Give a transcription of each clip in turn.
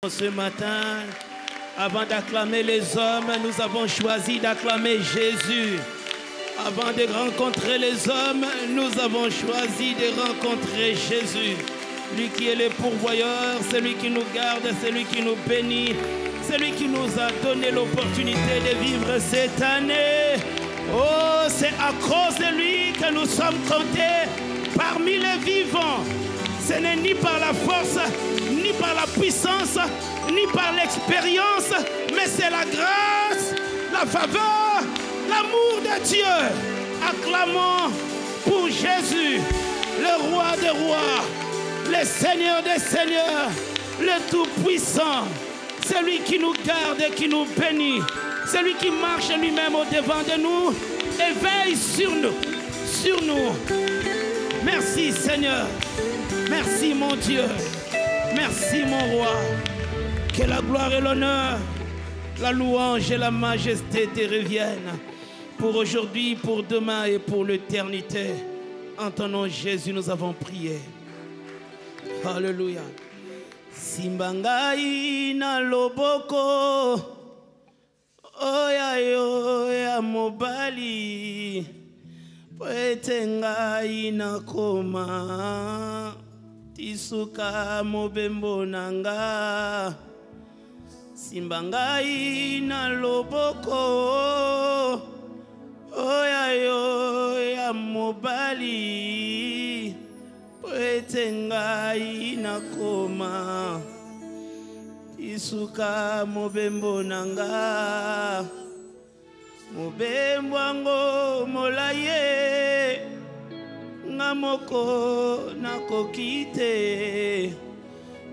Ce matin, avant d'acclamer les hommes, nous avons choisi d'acclamer Jésus. Avant de rencontrer les hommes, nous avons choisi de rencontrer Jésus. Lui qui est le pourvoyeur, celui qui nous garde, celui qui nous bénit, celui qui nous a donné l'opportunité de vivre cette année. Oh, c'est à cause de lui que nous sommes comptés parmi les vivants. Ce n'est ni par la force, ni par la puissance, ni par l'expérience, mais c'est la grâce, la faveur, l'amour de Dieu. Acclamons pour Jésus, le roi des rois, le Seigneur des seigneurs, le Tout-Puissant, celui qui nous garde et qui nous bénit, celui qui marche lui-même au-devant de nous et veille sur nous. Merci Seigneur. Merci mon Dieu, merci mon roi, que la gloire et l'honneur, la louange et la majesté te reviennent pour aujourd'hui, pour demain et pour l'éternité. En ton nom Jésus nous avons prié. Alléluia. Simbangai na loboko, oya mobali, poetengai na koma. Tisuka mobembo nanga, simbangai na loboko, oya mobali, poetengai na koma. Tisuka mobembo nanga, mobembo ango molaye. Namoko nakokite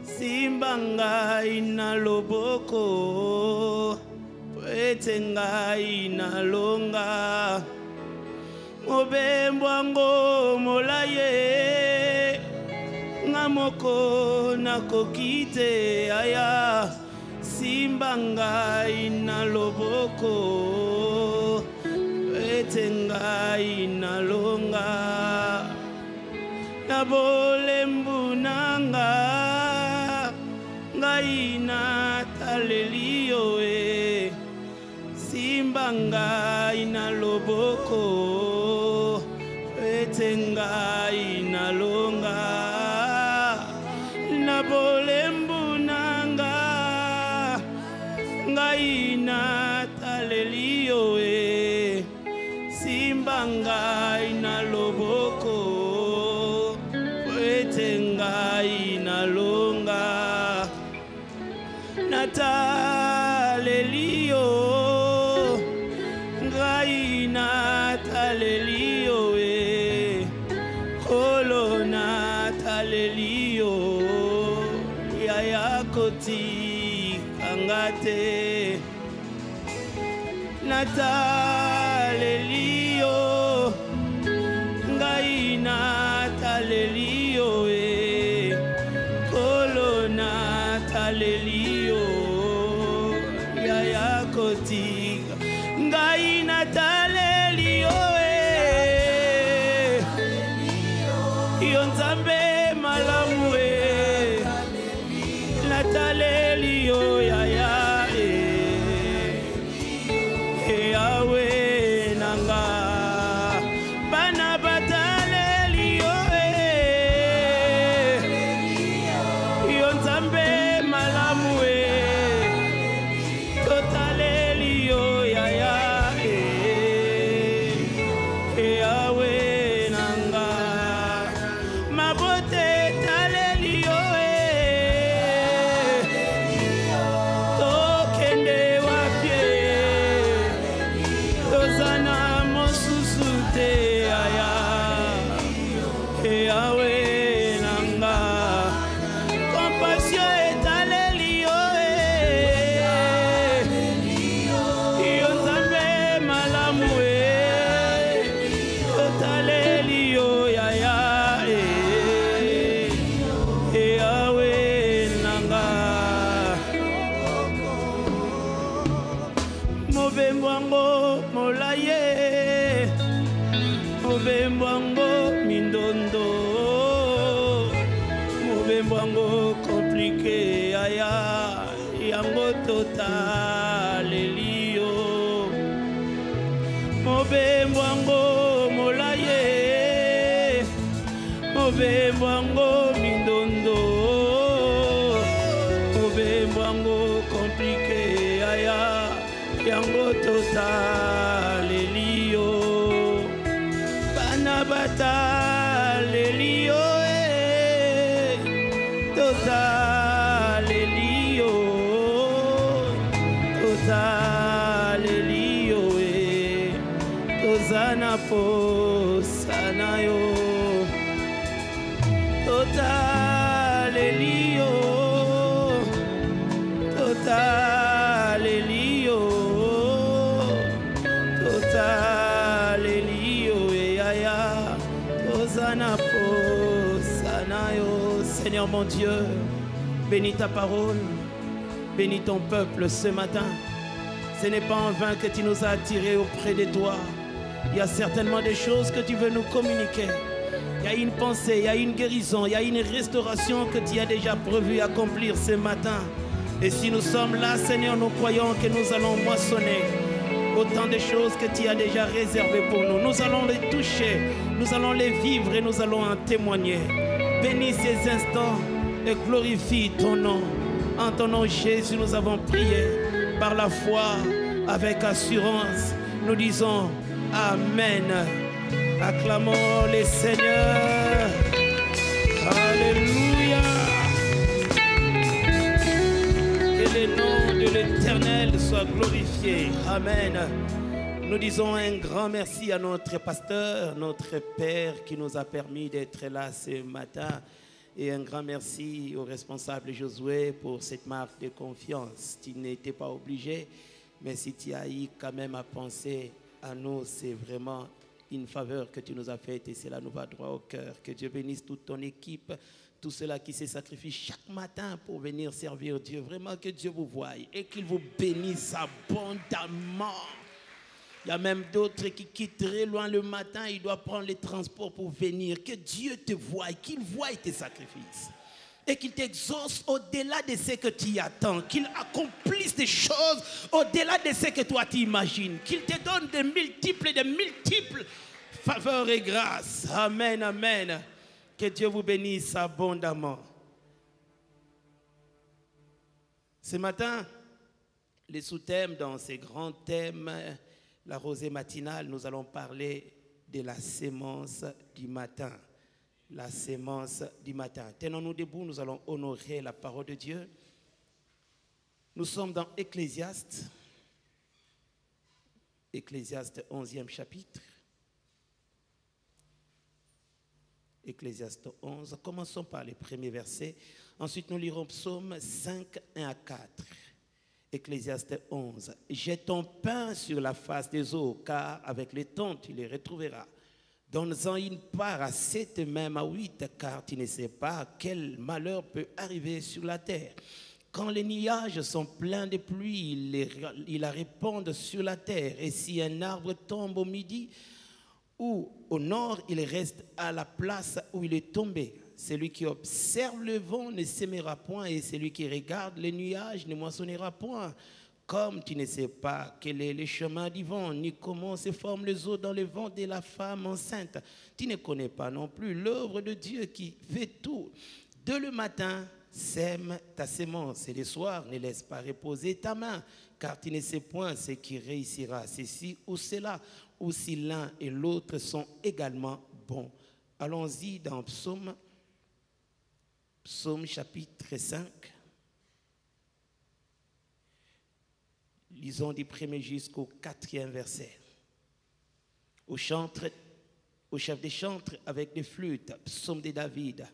simbangai na loboko poetengai na longa mobembo ango molaye namoko nakokite aya simbangai na loboko poetengai na longa Nabolembu nanga ngai na talelio e simba ngai na loboko ete ngai na longa Nabolembu nanga ngai na talelio e simba ngai na loboko ngai na longa natalelio ngai natalelio e kolo natalelio yaya koti kangate natalelio ngai natalelio Alelio yaya kotika ngai natalelio yonzambe malamu natalelio yaya yawe nanga molaye mobembango mindondo mobembango compliqué aya yango total elio mobembango molaye mobembango mindondo mobembango compliqué aya yango total elio bana batal elio total elio total elio tozana posana yo total elio total elio total elio aya tozana posana yo. Seigneur mon Dieu, bénis ta parole, bénis ton peuple ce matin. Ce n'est pas en vain que tu nous as attirés auprès de toi. Il y a certainement des choses que tu veux nous communiquer. Il y a une pensée, il y a une guérison, il y a une restauration que tu as déjà prévu accomplir ce matin. Et si nous sommes là, Seigneur, nous croyons que nous allons moissonner autant de choses que tu as déjà réservées pour nous. Nous allons les toucher, nous allons les vivre et nous allons en témoigner. Bénis ces instants et glorifie ton nom. En ton nom, Jésus, nous avons prié par la foi, avec assurance. Nous disons Amen. Acclamons les Seigneurs. Alléluia. Que le nom de l'Éternel soit glorifié. Amen. Nous disons un grand merci à notre pasteur, notre Père qui nous a permis d'être là ce matin. Et un grand merci au responsable Josué pour cette marque de confiance. Tu n'étais pas obligé, mais si tu as eu quand même à penser à nous, c'est vraiment une faveur que tu nous as faite et cela nous va droit au cœur. Que Dieu bénisse toute ton équipe, tous ceux-là qui se sacrifient chaque matin pour venir servir Dieu. Vraiment que Dieu vous voie et qu'il vous bénisse abondamment. Il y a même d'autres qui quittent très loin le matin, ils doivent prendre les transports pour venir. Que Dieu te voie, qu'il voie tes sacrifices. Et qu'il t'exauce au-delà de ce que tu attends. Qu'il accomplisse des choses au-delà de ce que toi tu imagines. Qu'il te donne de multiples faveurs et grâces. Amen, amen. Que Dieu vous bénisse abondamment. Ce matin, les sous-thèmes dans ces grands thèmes, la rosée matinale, nous allons parler de la sémence du matin. La sémence du matin. Tenons-nous debout, nous allons honorer la parole de Dieu. Nous sommes dans Ecclésiaste. Ecclésiaste 11e chapitre. Ecclésiaste 11. Commençons par les premiers versets. Ensuite, nous lirons Psaume 5, 1 à 4. Ecclésiaste 11. Jette ton pain sur la face des eaux, car avec les temps tu les retrouveras. Donne-en une part à 7, même à 8, car tu ne sais pas quel malheur peut arriver sur la terre. Quand les nuages sont pleins de pluie, ils la répandent sur la terre. Et si un arbre tombe au midi ou au nord, il reste à la place où il est tombé. Celui qui observe le vent ne sèmera point, et celui qui regarde les nuages ne moissonnera point. Comme tu ne sais pas quel est le chemin du vent, ni comment se forment les eaux dans le ventre de la femme enceinte, tu ne connais pas non plus l'œuvre de Dieu qui fait tout. Dès le matin, sème ta sémence, et le soir, ne laisse pas reposer ta main, car tu ne sais point ce qui réussira, ceci ou cela, ou si l'un et l'autre sont également bons. Allons-y dans Psaume chapitre 5. Lisons du premier jusqu'au 4e verset. Au chef des chantres avec des flûtes, psaume de David.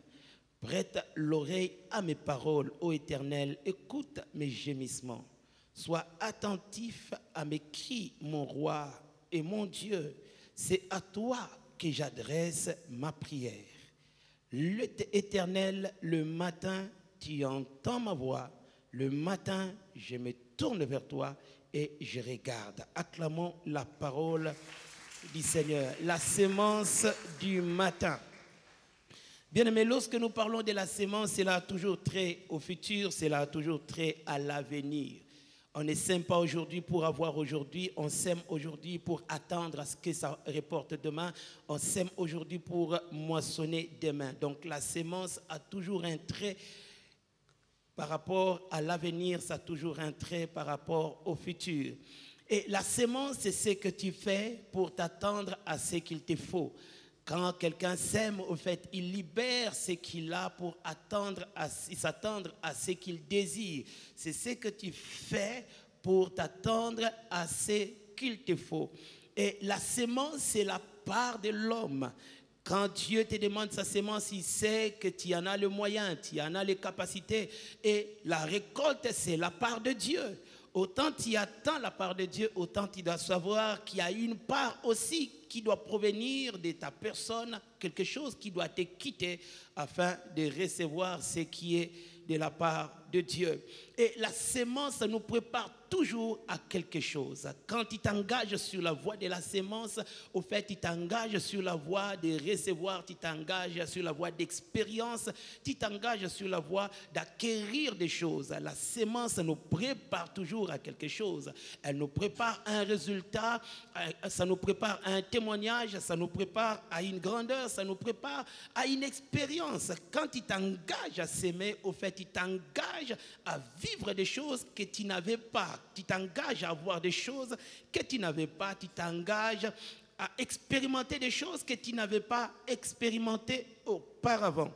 Prête l'oreille à mes paroles, ô Éternel, écoute mes gémissements. Sois attentif à mes cris, mon roi et mon Dieu. C'est à toi que j'adresse ma prière. Éternel, le matin, tu entends ma voix. Le matin, je me tourne vers toi et je regarde. Acclamons la parole du Seigneur. La sémence du matin. Bien aimé, lorsque nous parlons de la sémence, c'est là toujours très au futur, c'est là toujours très à l'avenir. On ne sème pas aujourd'hui pour avoir aujourd'hui, on sème aujourd'hui pour attendre à ce que ça reporte demain, on sème aujourd'hui pour moissonner demain. Donc la sémence a toujours un trait par rapport à l'avenir, ça a toujours un trait par rapport au futur. Et la sémence, c'est ce que tu fais pour t'attendre à ce qu'il te faut. Quand quelqu'un sème, au fait, il libère ce qu'il a pour s'attendre à ce qu'il désire. C'est ce que tu fais pour t'attendre à ce qu'il te faut. Et la sémence, c'est la part de l'homme. Quand Dieu te demande sa sémence, il sait que tu en as le moyen, tu en as les capacités. Et la récolte, c'est la part de Dieu. Autant tu attends la part de Dieu, autant tu dois savoir qu'il y a une part aussi qui doit provenir de ta personne, quelque chose qui doit te quitter afin de recevoir ce qui est de la part de Dieu. Et la sémence nous prépare toujours à quelque chose. Quand tu t'engages sur la voie de la sémence, au fait, tu t'engages sur la voie de recevoir, tu t'engages sur la voie d'expérience, tu t'engages sur la voie d'acquérir des choses. La sémence nous prépare toujours à quelque chose. Elle nous prépare à un résultat, ça nous prépare à un témoignage, ça nous prépare à une grandeur, ça nous prépare à une expérience. Quand tu t'engages à s'aimer, au fait, tu t'engages à vivre des choses que tu n'avais pas. Tu t'engages à avoir des choses que tu n'avais pas. Tu t'engages à expérimenter des choses que tu n'avais pas expérimentées auparavant.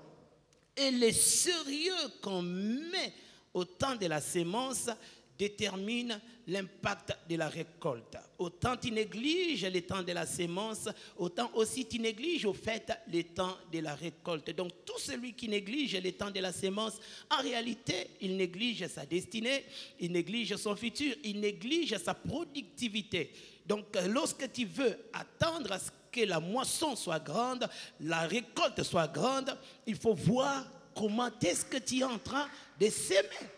Et le sérieux qu'on met au temps de la sémence détermine l'impact de la récolte. Autant tu négliges le temps de la sémence, autant aussi tu négliges au fait le temps de la récolte. Donc tout celui qui néglige le temps de la sémence, en réalité, il néglige sa destinée, il néglige son futur, il néglige sa productivité. Donc lorsque tu veux attendre à ce que la moisson soit grande, la récolte soit grande, il faut voir comment est-ce que tu es en train de s'aimer.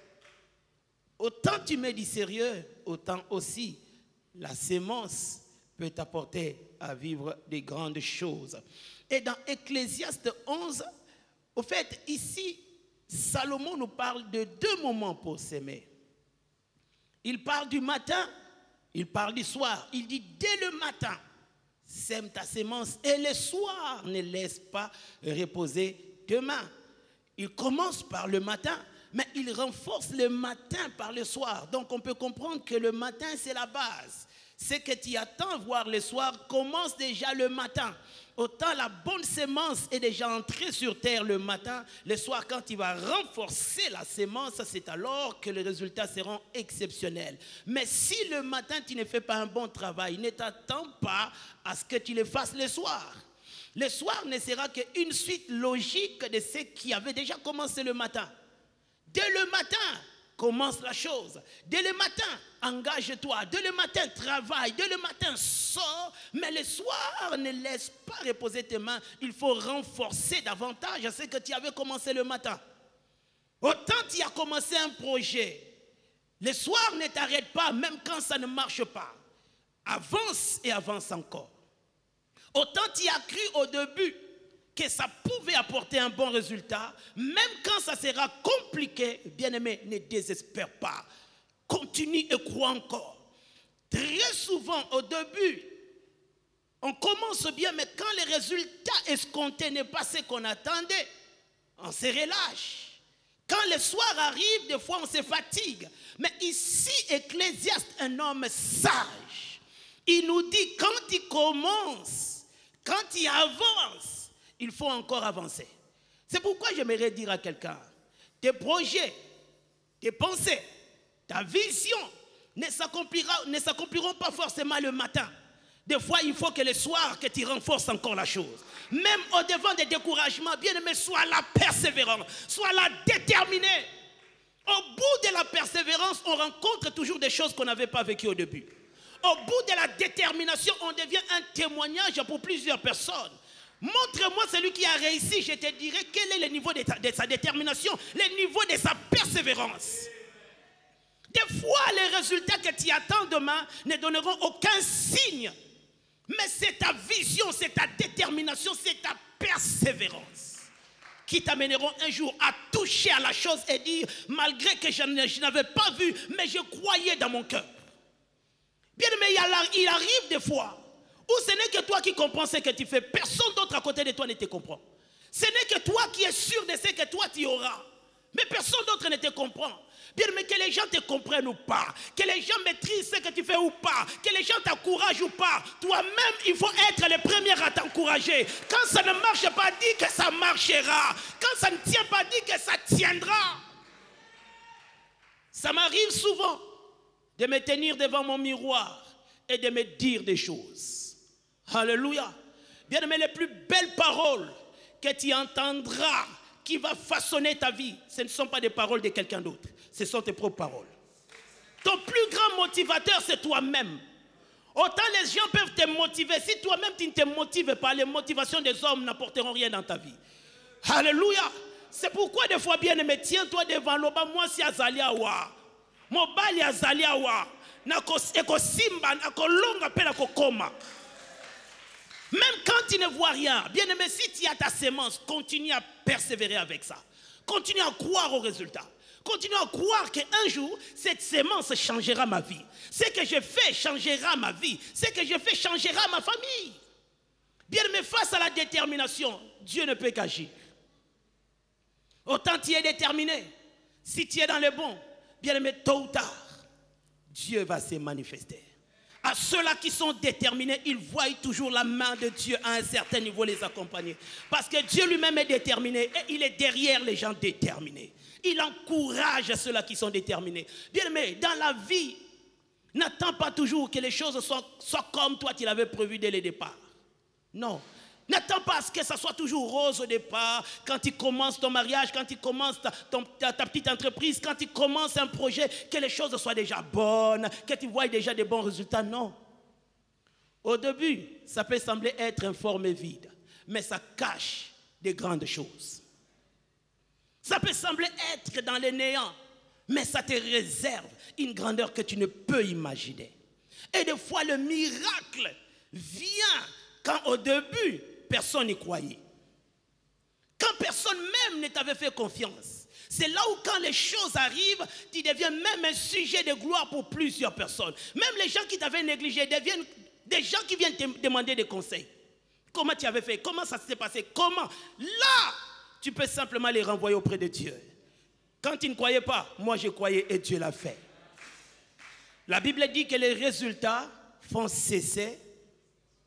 Autant tu mets du sérieux, autant aussi la sémence peut t'apporter à vivre des grandes choses. Et dans Ecclésiaste 11, au fait, ici, Salomon nous parle de deux moments pour s'aimer. Il parle du matin, il parle du soir. Il dit, dès le matin, sème ta sémence et le soir, ne laisse pas reposer tes mains. Il commence par le matin, mais il renforce le matin par le soir. Donc on peut comprendre que le matin, c'est la base. Ce que tu attends voir le soir commence déjà le matin. Autant la bonne sémence est déjà entrée sur terre le matin, le soir quand tu vas renforcer la sémence, c'est alors que les résultats seront exceptionnels. Mais si le matin tu ne fais pas un bon travail, ne t'attends pas à ce que tu le fasses le soir. Le soir ne sera qu'une suite logique de ce qui avait déjà commencé le matin. Dès le matin, commence la chose. Dès le matin, engage-toi. Dès le matin, travaille. Dès le matin, sors. Mais le soir, ne laisse pas reposer tes mains. Il faut renforcer davantage ce que tu avais commencé le matin. Autant tu as commencé un projet, le soir ne t'arrête pas, même quand ça ne marche pas. Avance et avance encore. Autant tu as cru au début que ça pouvait apporter un bon résultat, même quand ça sera compliqué, bien-aimé, ne désespère pas. Continue et crois encore. Très souvent, au début, on commence bien, mais quand les résultats escomptés n'est pas ce qu'on attendait, on se relâche. Quand le soir arrive, des fois on se fatigue. Mais ici, Ecclésiaste, un homme sage, il nous dit, quand il commence, quand il avance, il faut encore avancer. C'est pourquoi j'aimerais dire à quelqu'un, tes projets, tes pensées, ta vision ne s'accompliront pas forcément le matin. Des fois, il faut que le soir, que tu renforces encore la chose. Même au-devant des découragements, bien aimé, sois la persévérance, sois la déterminée. Au bout de la persévérance, on rencontre toujours des choses qu'on n'avait pas vécues au début. Au bout de la détermination, on devient un témoignage pour plusieurs personnes. Montre-moi celui qui a réussi, je te dirai quel est le niveau de sa détermination, le niveau de sa persévérance. Des fois, les résultats que tu attends demain ne donneront aucun signe. Mais c'est ta vision, c'est ta détermination, c'est ta persévérance qui t'amèneront un jour à toucher à la chose et dire, malgré que je n'avais pas vu, mais je croyais dans mon cœur. Bien aimé, il arrive des fois où ce n'est que toi qui comprends ce que tu fais. Personne d'autre à côté de toi ne te comprend. Ce n'est que toi qui es sûr de ce que toi tu auras. Mais personne d'autre ne te comprend. Bien aimé, que les gens te comprennent ou pas, que les gens maîtrisent ce que tu fais ou pas, que les gens t'encouragent ou pas, toi-même, il faut être le premier à t'encourager. Quand ça ne marche pas, dis que ça marchera. Quand ça ne tient pas, dis que ça tiendra. Ça m'arrive souvent de me tenir devant mon miroir et de me dire des choses. Alléluia. Bien aimé, les plus belles paroles que tu entendras qui va façonner ta vie, ce ne sont pas des paroles de quelqu'un d'autre. Ce sont tes propres paroles. Ton plus grand motivateur, c'est toi-même. Autant les gens peuvent te motiver. Si toi-même tu ne te motives pas, les motivations des hommes n'apporteront rien dans ta vie. Alléluia. C'est pourquoi des fois, bien aimé, tiens-toi devant l'oba. Moi, si azalia wa. Mobali azalia wa. Nako simba, nako longa pe nako koma. Même quand tu ne vois rien, bien aimé, si tu as ta sémence, continue à persévérer avec ça. Continue à croire au résultat. Continue à croire qu'un jour, cette sémence changera ma vie. Ce que je fais changera ma vie. Ce que je fais changera ma famille. Bien aimé, face à la détermination, Dieu ne peut qu'agir. Autant tu es déterminé, si tu es dans le bon, bien aimé, tôt ou tard, Dieu va se manifester. À ceux-là qui sont déterminés, ils voient toujours la main de Dieu à un certain niveau les accompagner. Parce que Dieu lui-même est déterminé et il est derrière les gens déterminés. Il encourage ceux-là qui sont déterminés. Bien aimé, dans la vie, n'attends pas toujours que les choses soient comme toi tu l'avais prévu dès le départ. Non. N'attends pas à ce que ça soit toujours rose au départ, quand tu commences ton mariage, quand tu commences ta petite entreprise, quand tu commences un projet, que les choses soient déjà bonnes, que tu vois déjà des bons résultats. Non. Au début, ça peut sembler être informé vide, mais ça cache des grandes choses. Ça peut sembler être dans le néant, mais ça te réserve une grandeur que tu ne peux imaginer. Et des fois, le miracle vient quand au début, personne n'y croyait. Quand personne même ne t'avait fait confiance. C'est là où quand les choses arrivent, tu deviens même un sujet de gloire pour plusieurs personnes. Même les gens qui t'avaient négligé deviennent des gens qui viennent te demander des conseils. Comment tu avais fait? Comment ça s'est passé? Comment? Là, tu peux simplement les renvoyer auprès de Dieu. Quand tu ne croyais pas, moi je croyais et Dieu l'a fait. La Bible dit que les résultats font cesser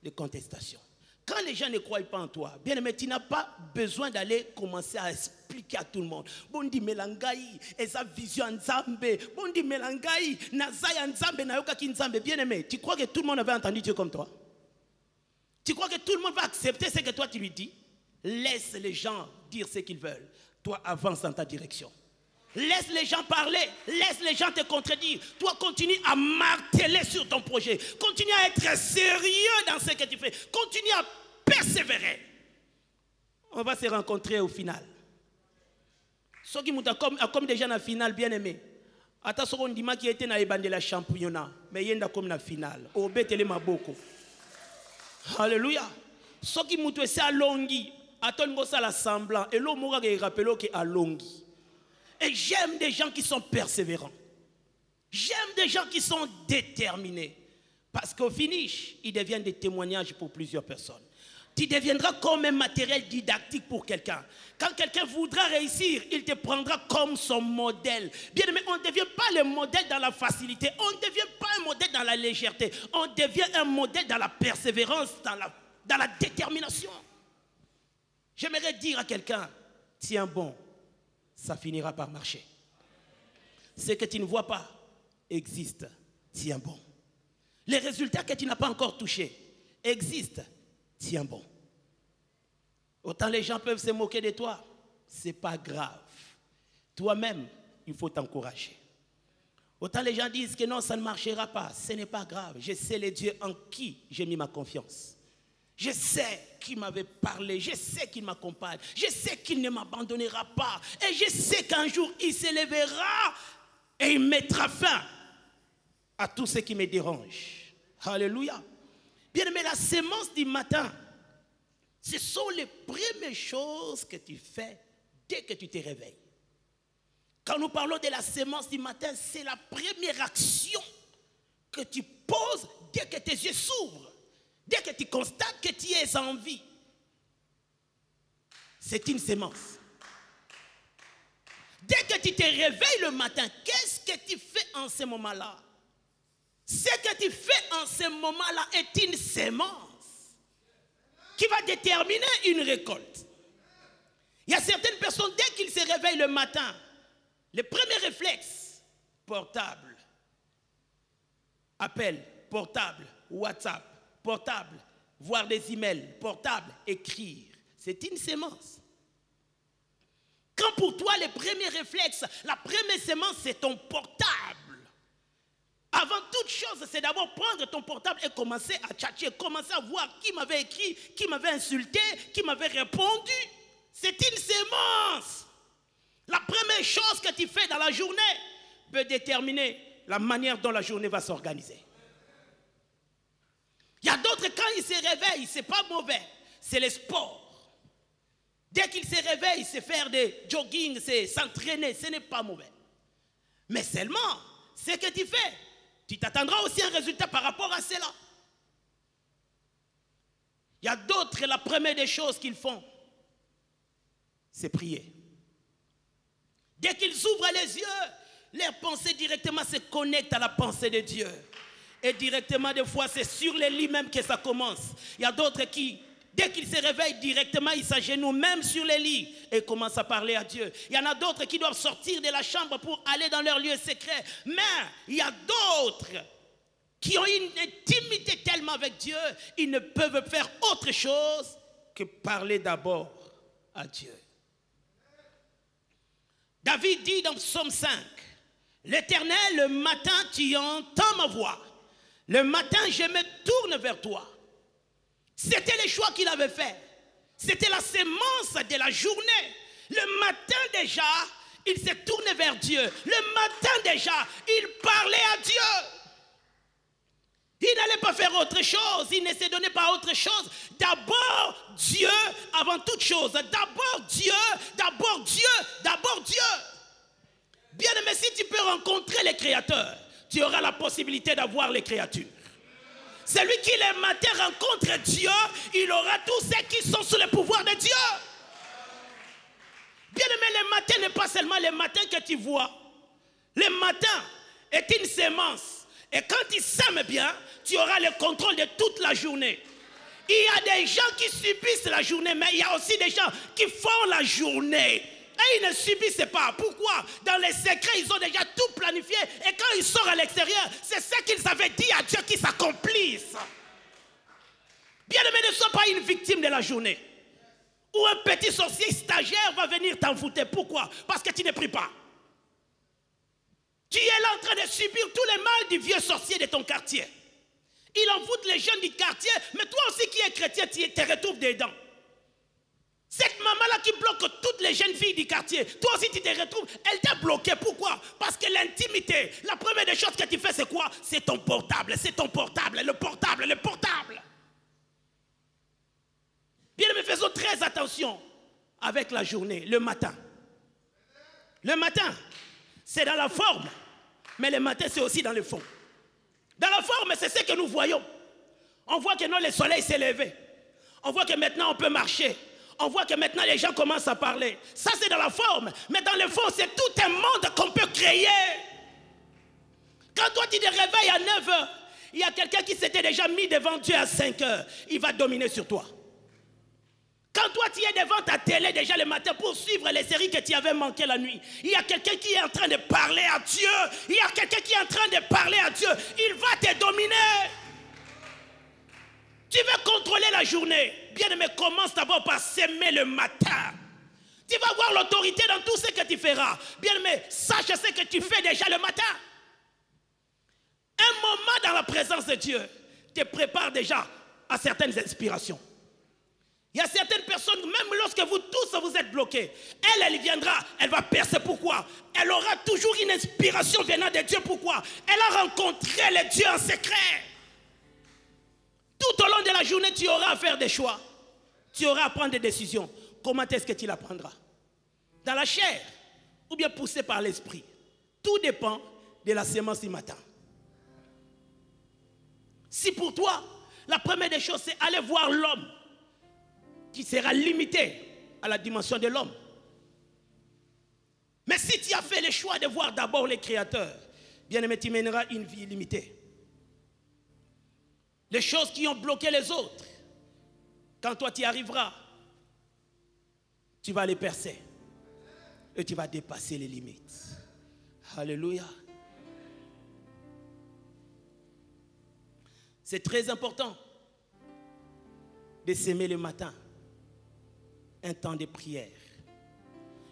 les contestations. Quand les gens ne croient pas en toi, bien aimé, tu n'as pas besoin d'aller commencer à expliquer à tout le monde. Bondi melangai, esa vision nzambe. Bondi melangai, nazaya nzambe na yoka ki nzambe. Bien aimé, tu crois que tout le monde avait entendu Dieu comme toi? Tu crois que tout le monde va accepter ce que toi tu lui dis? Laisse les gens dire ce qu'ils veulent. Toi, avance dans ta direction. Laisse les gens parler, laisse les gens te contredire. Toi, continue à marteler sur ton projet. Continue à être sérieux dans ce que tu fais. Continue à persévérer. On va se rencontrer au final. Ceux qui montent comme déjà dans la finale, bien aimé. Ata soko ndima qui était dans la championnat, mais yenda comme na finale. Obetele maboko. Alléluia. Ceux qui montent c'est à longi, attends ça la semblant et l'eau moura qui rappelle que à longi. Et j'aime des gens qui sont persévérants. J'aime des gens qui sont déterminés. Parce qu'au finish, ils deviennent des témoignages pour plusieurs personnes. Tu deviendras comme un matériel didactique pour quelqu'un. Quand quelqu'un voudra réussir, il te prendra comme son modèle. Bien aimé, on ne devient pas le modèle dans la facilité. On ne devient pas un modèle dans la légèreté. On devient un modèle dans la persévérance, dans la détermination. J'aimerais dire à quelqu'un, tiens bon. Ça finira par marcher. Ce que tu ne vois pas existe, tiens bon. Les résultats que tu n'as pas encore touchés existent, tiens bon. Autant les gens peuvent se moquer de toi, ce n'est pas grave. Toi-même, il faut t'encourager. Autant les gens disent que non, ça ne marchera pas, ce n'est pas grave. Je sais le Dieu en qui j'ai mis ma confiance. Je sais qu'il m'avait parlé, je sais qu'il m'accompagne, je sais qu'il ne m'abandonnera pas. Et je sais qu'un jour, il s'élèvera Et il mettra fin à tout ce qui me dérange. Alléluia. Bien-aimé, la sémence du matin, ce sont les premières choses que tu fais dès que tu te réveilles. Quand nous parlons de la sémence du matin, c'est la première action que tu poses dès que tes yeux s'ouvrent, dès que tu constates que tu es en vie. C'est une sémence. Dès que tu te réveilles le matin, qu'est-ce que tu fais en ce moment-là? Ce que tu fais en ce moment-là est une sémence qui va déterminer une récolte. Il y a certaines personnes, dès qu'ils se réveillent le matin, les premiers réflexes, portable, appel, portable, WhatsApp, portable, voir des emails, portable, écrire. C'est une sémence. Quand pour toi, les premiers réflexes, la première sémence, c'est ton portable. Avant toute chose, c'est d'abord prendre ton portable et commencer à tchatcher, commencer à voir qui m'avait écrit, qui m'avait insulté, qui m'avait répondu. C'est une sémence. La première chose que tu fais dans la journée peut déterminer la manière dont la journée va s'organiser. Il y a d'autres, quand ils se réveillent, ce n'est pas mauvais, c'est le sport. Dès qu'ils se réveillent, c'est faire des jogging, c'est s'entraîner, ce n'est pas mauvais. Mais seulement, ce que tu fais, tu t'attendras aussi à un résultat par rapport à cela. Il y a d'autres, la première des choses qu'ils font, c'est prier. Dès qu'ils ouvrent les yeux, leurs pensées directement se connectent à la pensée de Dieu. Et directement, des fois, c'est sur les lits même que ça commence. Il y a d'autres qui, dès qu'ils se réveillent directement, ils s'agenouillent même sur les lits et commencent à parler à Dieu. Il y en a d'autres qui doivent sortir de la chambre pour aller dans leur lieu secret. Mais il y a d'autres qui ont une intimité tellement avec Dieu, ils ne peuvent faire autre chose que parler d'abord à Dieu. David dit dans Psaume 5, « L'Éternel, le matin, tu entends ma voix. Le matin, je me tourne vers toi. » C'était le choix qu'il avait fait. C'était la sémence de la journée. Le matin déjà, il se tournait vers Dieu. Le matin déjà, il parlait à Dieu. Il n'allait pas faire autre chose. Il ne se donnait pas autre chose. D'abord Dieu avant toute chose. D'abord Dieu, d'abord Dieu, d'abord Dieu. Bien aimé, si tu peux rencontrer les créateurs, tu auras la possibilité d'avoir les créatures. Celui qui le matin rencontre Dieu, il aura tous ceux qui sont sous le pouvoir de Dieu. Bien aimé, le matin n'est pas seulement le matin que tu vois. Le matin est une sémence. Et quand il sème bien, tu auras le contrôle de toute la journée. Il y a des gens qui subissent la journée, mais il y a aussi des gens qui font la journée. Et ils ne subissent pas. Pourquoi? Dans les secrets, ils ont déjà tout planifié. Et quand ils sortent à l'extérieur, c'est ce qu'ils avaient dit à Dieu qui s'accomplissent. Bien-aimé, ne sois pas une victime de la journée. Ou un petit sorcier stagiaire va venir t'envoûter. Pourquoi? Parce que tu ne pries pas. Tu es là en train de subir tous les mal du vieux sorcier de ton quartier. Il envoûte les jeunes du quartier, mais toi aussi qui es chrétien, tu te retrouves dedans. Cette maman-là qui bloque toutes les jeunes filles du quartier, toi aussi tu te retrouves, elle t'a bloqué. Pourquoi? Parce que l'intimité, la première des choses que tu fais, c'est quoi? C'est ton portable, c'est ton portable, le portable, le portable. Bien, mais faisons très attention avec la journée, le matin. Le matin, c'est dans la forme, mais le matin, c'est aussi dans le fond. Dans la forme, c'est ce que nous voyons. On voit que non, le soleil s'est levé. On voit que maintenant, on peut marcher. On voit que maintenant, les gens commencent à parler. Ça, c'est dans la forme. Mais dans le fond, c'est tout un monde qu'on peut créer. Quand toi, tu te réveilles à 9 h, il y a quelqu'un qui s'était déjà mis devant Dieu à 5 h. Il va dominer sur toi. Quand toi, tu es devant ta télé déjà le matin pour suivre les séries que tu avais manquées la nuit, il y a quelqu'un qui est en train de parler à Dieu. Il y a quelqu'un qui est en train de parler à Dieu. Il va te dominer. Tu veux contrôler la journée. Bien-aimé, commence d'abord par s'aimer le matin. Tu vas avoir l'autorité dans tout ce que tu feras. Bien-aimé, sache ce que tu fais déjà le matin. Un moment dans la présence de Dieu te prépare déjà à certaines inspirations. Il y a certaines personnes personne, même lorsque vous tous vous êtes bloqués, elle viendra, elle va percer. Pourquoi? Elle aura toujours une inspiration venant de Dieu. Pourquoi? Elle a rencontré le Dieu en secret. Tout au long de la journée, tu auras à faire des choix. Tu auras à prendre des décisions. Comment est-ce que tu la prendras? Dans la chair ou bien poussé par l'esprit? Tout dépend de la sémence du matin. Si pour toi, la première des choses, c'est aller voir l'homme qui sera limité à la dimension de l'homme. Mais si tu as fait le choix de voir d'abord les créateurs, bien aimé, tu mèneras une vie limitée. Les choses qui ont bloqué les autres, quand toi tu y arriveras, tu vas les percer et tu vas dépasser les limites. Alléluia. C'est très important de s'aimer le matin, un temps de prière.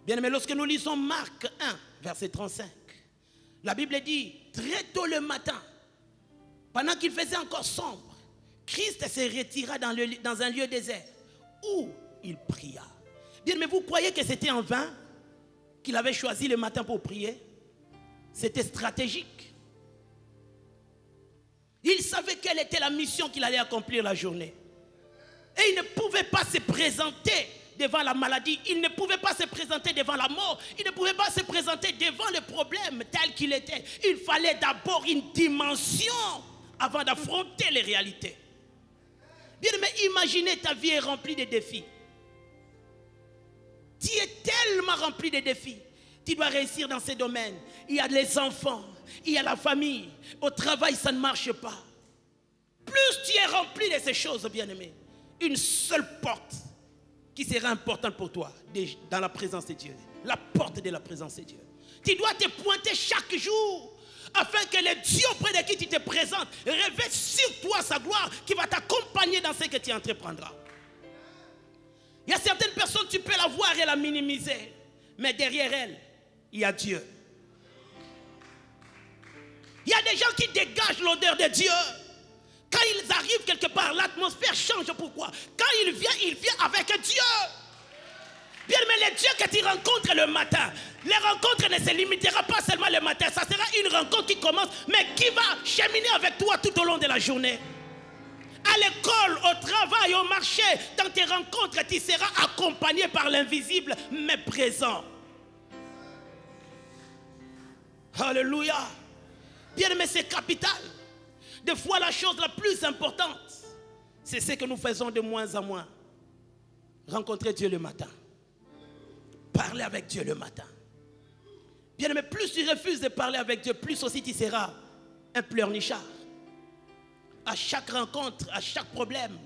Bien aimé, lorsque nous lisons Marc 1, verset 35, la Bible dit, très tôt le matin, pendant qu'il faisait encore sombre, Christ se retira dans un lieu désert où il pria. Bien, mais vous croyez que c'était en vain qu'il avait choisi le matin pour prier? C'était stratégique. Il savait quelle était la mission qu'il allait accomplir la journée. Et il ne pouvait pas se présenter devant la maladie. Il ne pouvait pas se présenter devant la mort. Il ne pouvait pas se présenter devant le problème tel qu'il était. Il fallait d'abord une dimension avant d'affronter les réalités. Bien, mais imaginez, ta vie est remplie de défis. Tu es tellement rempli de défis. Tu dois réussir dans ces domaines. Il y a les enfants, il y a la famille. Au travail, ça ne marche pas. Plus tu es rempli de ces choses, bien-aimé, une seule porte qui sera importante pour toi dans la présence de Dieu. La porte de la présence de Dieu. Tu dois te pointer chaque jour afin que le Dieu auprès de qui tu te présentes révèle sur toi sa gloire qui va t'accompagner dans ce que tu entreprendras. Il y a certaines personnes, tu peux la voir et la minimiser, mais derrière elle, il y a Dieu. Il y a des gens qui dégagent l'odeur de Dieu. Quand ils arrivent quelque part, l'atmosphère change. Pourquoi? Quand il vient avec Dieu. Bien, mais le Dieu que tu rencontres le matin, les rencontres ne se limitera pas seulement le matin. Ça sera une rencontre qui commence, mais qui va cheminer avec toi tout au long de la journée. À l'école, au travail, au marché, dans tes rencontres, tu seras accompagné par l'invisible, mais présent. Alléluia. Bien, mais c'est capital. Des fois, la chose la plus importante, c'est ce que nous faisons de moins en moins. Rencontrer Dieu le matin. Parler avec Dieu le matin. Bien, mais plus tu refuses de parler avec Dieu, plus aussi tu seras un pleurnichard. À chaque rencontre, à chaque problème,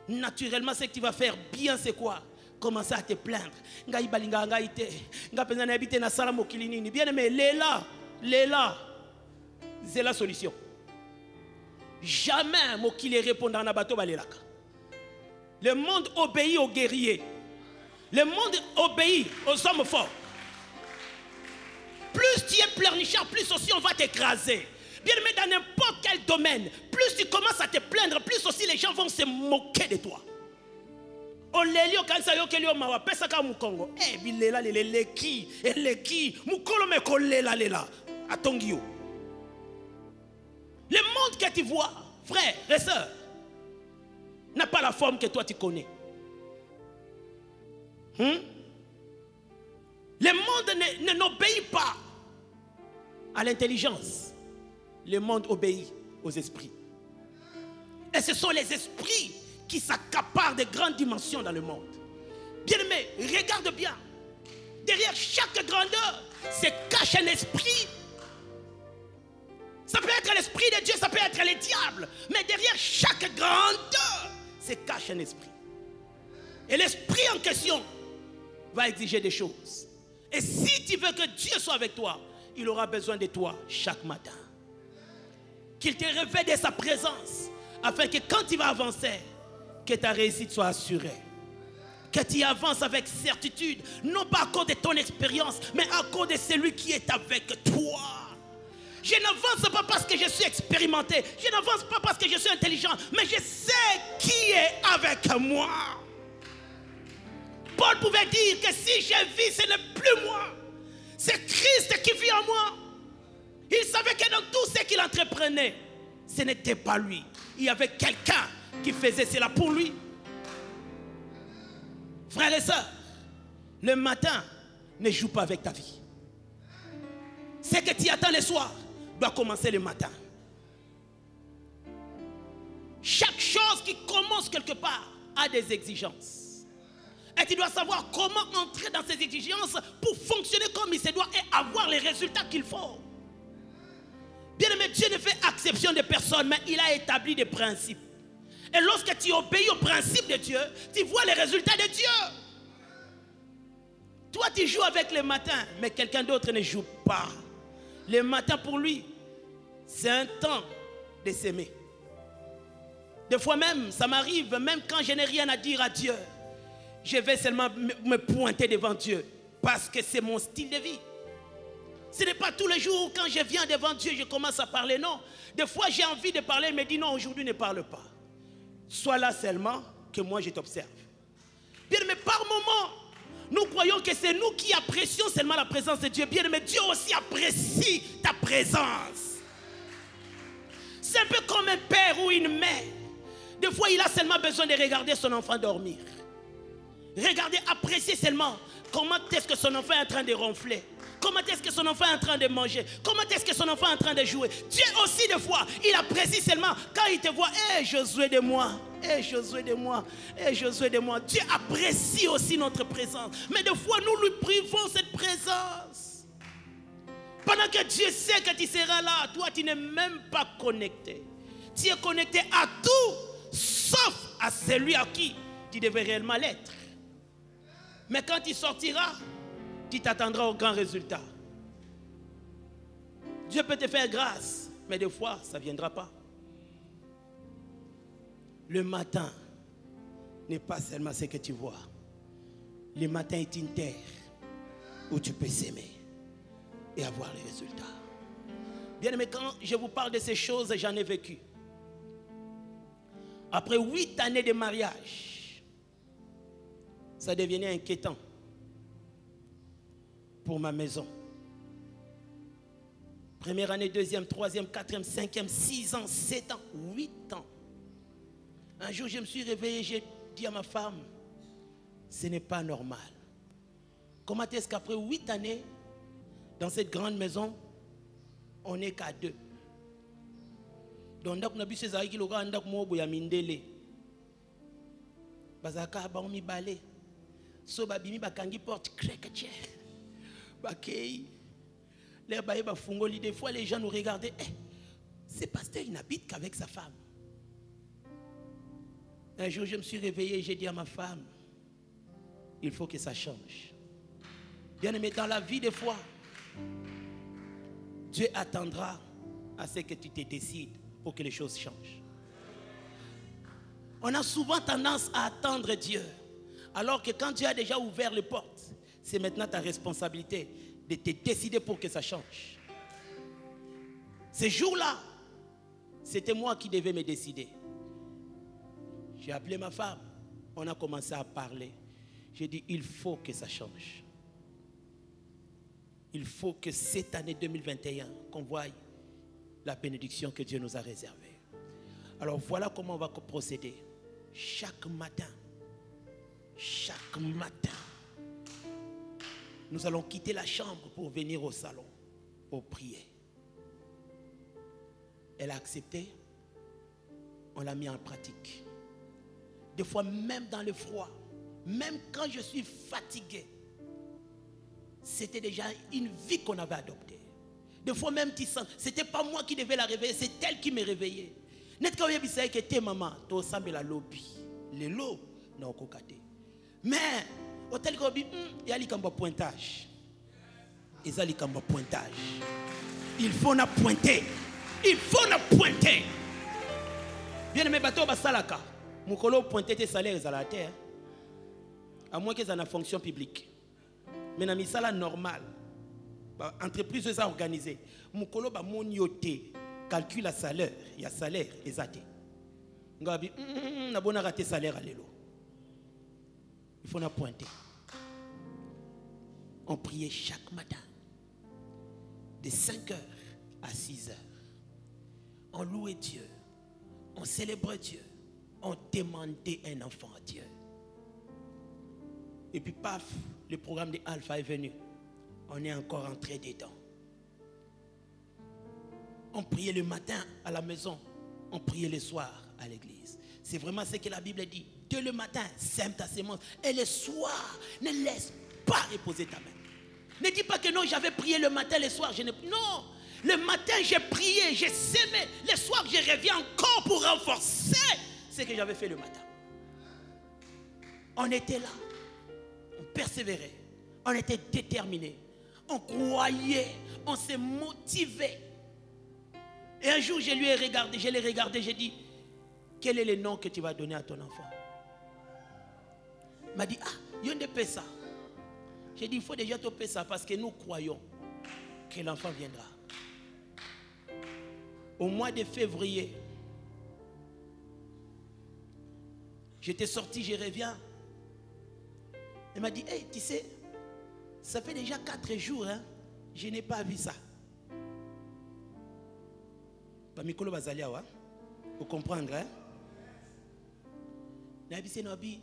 naturellement, ce que tu vas faire bien, c'est quoi? Commencer à te plaindre. Bien aimé, Léla, c'est la solution. Jamais Mokili répondra à bateau balelaka. Le monde obéit aux guerriers. Le monde obéit aux hommes forts. Plus tu es pleurnichard, plus aussi on va t'écraser. Bien aimé, dans n'importe quel domaine, plus tu commences à te plaindre, plus aussi les gens vont se moquer de toi. Olelio kansa yokelio mawa pesa ka mukongo. Bilela leki mukolo me kolela lela atongio. Le monde que tu vois, frère et sœur, n'a pas la forme que toi tu connais. Le monde n'obéit pas à l'intelligence. Le monde obéit aux esprits. Et ce sont les esprits qui s'accaparent de grandes dimensions dans le monde. Bien aimé, regarde bien. Derrière chaque grandeur se cache un esprit. Ça peut être l'esprit de Dieu, ça peut être le diable. Mais derrière chaque grandeur se cache un esprit. Et l'esprit en question va exiger des choses. Et si tu veux que Dieu soit avec toi, il aura besoin de toi chaque matin. Qu'il te révèle de sa présence, afin que quand tu vas avancer, que ta réussite soit assurée. Que tu avances avec certitude, non pas à cause de ton expérience, mais à cause de celui qui est avec toi. Je n'avance pas parce que je suis expérimenté, je n'avance pas parce que je suis intelligent, mais je sais qui est avec moi. Paul pouvait dire que si je vis, ce n'est plus moi. C'est Christ qui vit en moi. Il savait que dans tout ce qu'il entreprenait, ce n'était pas lui. Il y avait quelqu'un qui faisait cela pour lui. Frères et sœurs, le matin, ne joue pas avec ta vie. Ce que tu attends le soir doit commencer le matin. Chaque chose qui commence quelque part a des exigences. Et tu dois savoir comment entrer dans ces exigences pour fonctionner comme il se doit et avoir les résultats qu'il faut. Bien aimé, Dieu ne fait exception de personne, mais il a établi des principes. Et lorsque tu obéis aux principes de Dieu, tu vois les résultats de Dieu. Toi, tu joues avec le matin, mais quelqu'un d'autre ne joue pas. Le matin, pour lui, c'est un temps de s'aimer. Des fois même, ça m'arrive, même quand je n'ai rien à dire à Dieu, je vais seulement me pointer devant Dieu, parce que c'est mon style de vie. Ce n'est pas tous les jours quand je viens devant Dieu, je commence à parler, non. Des fois, j'ai envie de parler, il me dit non, aujourd'hui ne parle pas. Sois là seulement, que moi je t'observe. Bien, mais par moment, nous croyons que c'est nous qui apprécions seulement la présence de Dieu. Bien, mais Dieu aussi apprécie ta présence. C'est un peu comme un père ou une mère. Des fois, il a seulement besoin de regarder son enfant dormir. Regardez, apprécier seulement comment est-ce que son enfant est en train de ronfler. Comment est-ce que son enfant est en train de manger. Comment est-ce que son enfant est en train de jouer. Dieu aussi, des fois, il apprécie seulement quand il te voit. Hé, Josué de moi. Hé, Josué de moi. Hé, Josué de moi. Dieu apprécie aussi notre présence. Mais des fois, nous lui privons cette présence. Pendant que Dieu sait que tu seras là, toi, tu n'es même pas connecté. Tu es connecté à tout, sauf à celui à qui tu devais réellement l'être. Mais quand tu sortiras, tu t'attendras au grand résultat. Dieu peut te faire grâce, mais des fois, ça ne viendra pas. Le matin n'est pas seulement ce que tu vois. Le matin est une terre où tu peux s'aimer et avoir les résultats. Bien aimé, quand je vous parle de ces choses, j'en ai vécu. Après 8 années de mariage, ça devenait inquiétant pour ma maison. Première année, deuxième, troisième, quatrième, cinquième, 6 ans, 7 ans, 8 ans. Un jour, je me suis réveillé, j'ai dit à ma femme, ce n'est pas normal. Comment est-ce qu'après 8 années, dans cette grande maison, on n'est qu'à 2? Donc, on a vu ces aïe qui l'ont dit, mindele. Bazaka ba mi balé. So ba bimi ba kangi porte krekache. Ba kei. Les baïe ba fungoli. Des fois les gens nous regardaient. Eh, ce pasteur il n'habite qu'avec sa femme. Un jour je me suis réveillé et j'ai dit à ma femme, il faut que ça change. Bien aimé, dans la vie des fois, Dieu attendra à ce que tu te décides pour que les choses changent. On a souvent tendance à attendre Dieu, alors que quand Dieu a déjà ouvert les portes, c'est maintenant ta responsabilité de te décider pour que ça change. Ces jours-là, c'était moi qui devais me décider. J'ai appelé ma femme, on a commencé à parler. J'ai dit, il faut que ça change. Il faut que cette année 2021, qu'on voie la bénédiction que Dieu nous a réservée. Alors voilà comment on va procéder. Chaque matin, nous allons quitter la chambre pour venir au salon, pour prier. Elle a accepté, on l'a mis en pratique. Des fois, même dans le froid, même quand je suis fatigué, c'était déjà une vie qu'on avait adoptée. Des fois même, ce n'était pas moi qui devais la réveiller, c'est elle qui me réveillait. Net quand vous savez que tes maman, tu as la lobby, les lots, non kokate. Mais au tel que il y a un pointage. Il y a un pointage. Il faut na pointer. Il faut na pointer. Bien aimé bateau basalaka. Mukolo pointer tes salaires à la terre. À moins que ça ait une fonction publique. Mais dans misala normal. Entreprise organisée. Mukolo ba monioté. Calcule le salaire, il y a salaire, exact. On a raté salaire à l'élo. Il faut la pointer. On priait chaque matin, de 5 heures à 6 heures. On louait Dieu, on célébrait Dieu, on demandait un enfant à Dieu. Et puis paf, le programme de Alpha est venu. On est encore entré dedans. On priait le matin à la maison, on priait le soir à l'église. C'est vraiment ce que la Bible dit. Dès le matin, sème ta sémence. Et le soir, ne laisse pas reposer ta main. Ne dis pas que non, j'avais prié le matin, le soir, je n'ai... Non, le matin, j'ai prié, j'ai sémé. Le soir, je reviens encore pour renforcer ce que j'avais fait le matin. On était là. On persévérait. On était déterminés. On croyait. On s'est motivé. Et un jour, je l'ai regardé, j'ai dit, quel est le nom que tu vas donner à ton enfant? Il m'a dit, il y a un peu ça. J'ai dit, il faut déjà te payer ça parce que nous croyons que l'enfant viendra. Au mois de février, j'étais sorti, je reviens. Il m'a dit, hey, tu sais, ça fait déjà 4 jours, hein, je n'ai pas vu ça. Vous comprendre, hein? Nabi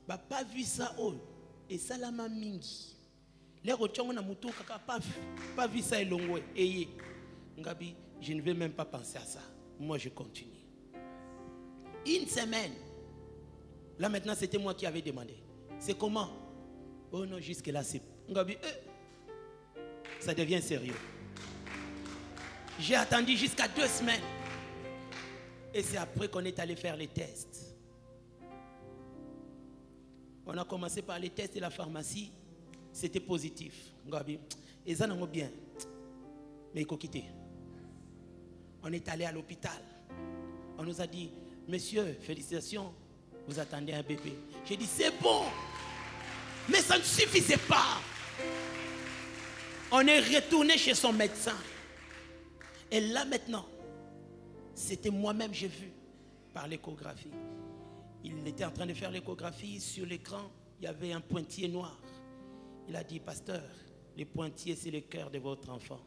pas vu ça, et ça la m'a mingi. Les retours na muto kaka pas vu ça elongwe. Et Ngabi, je ne vais même pas penser à ça. Moi je continue. Une semaine. Là maintenant c'était moi qui avais demandé. C'est comment? Oh non, jusque là c'est Ngabi, ça devient sérieux. J'ai attendu jusqu'à 2 semaines. Et c'est après qu'on est allé faire les tests. On a commencé par les tests de la pharmacie. C'était positif. Et ça n'a bien. Mais il faut quitter. On est allé à l'hôpital. On nous a dit, monsieur, félicitations, vous attendez un bébé. J'ai dit, c'est bon. Mais ça ne suffisait pas. On est retourné chez son médecin. Et là maintenant, c'était moi-même, j'ai vu par l'échographie. Il était en train de faire l'échographie. Sur l'écran, il y avait un pointillé noir. Il a dit, pasteur, le pointillé, c'est le cœur de votre enfant.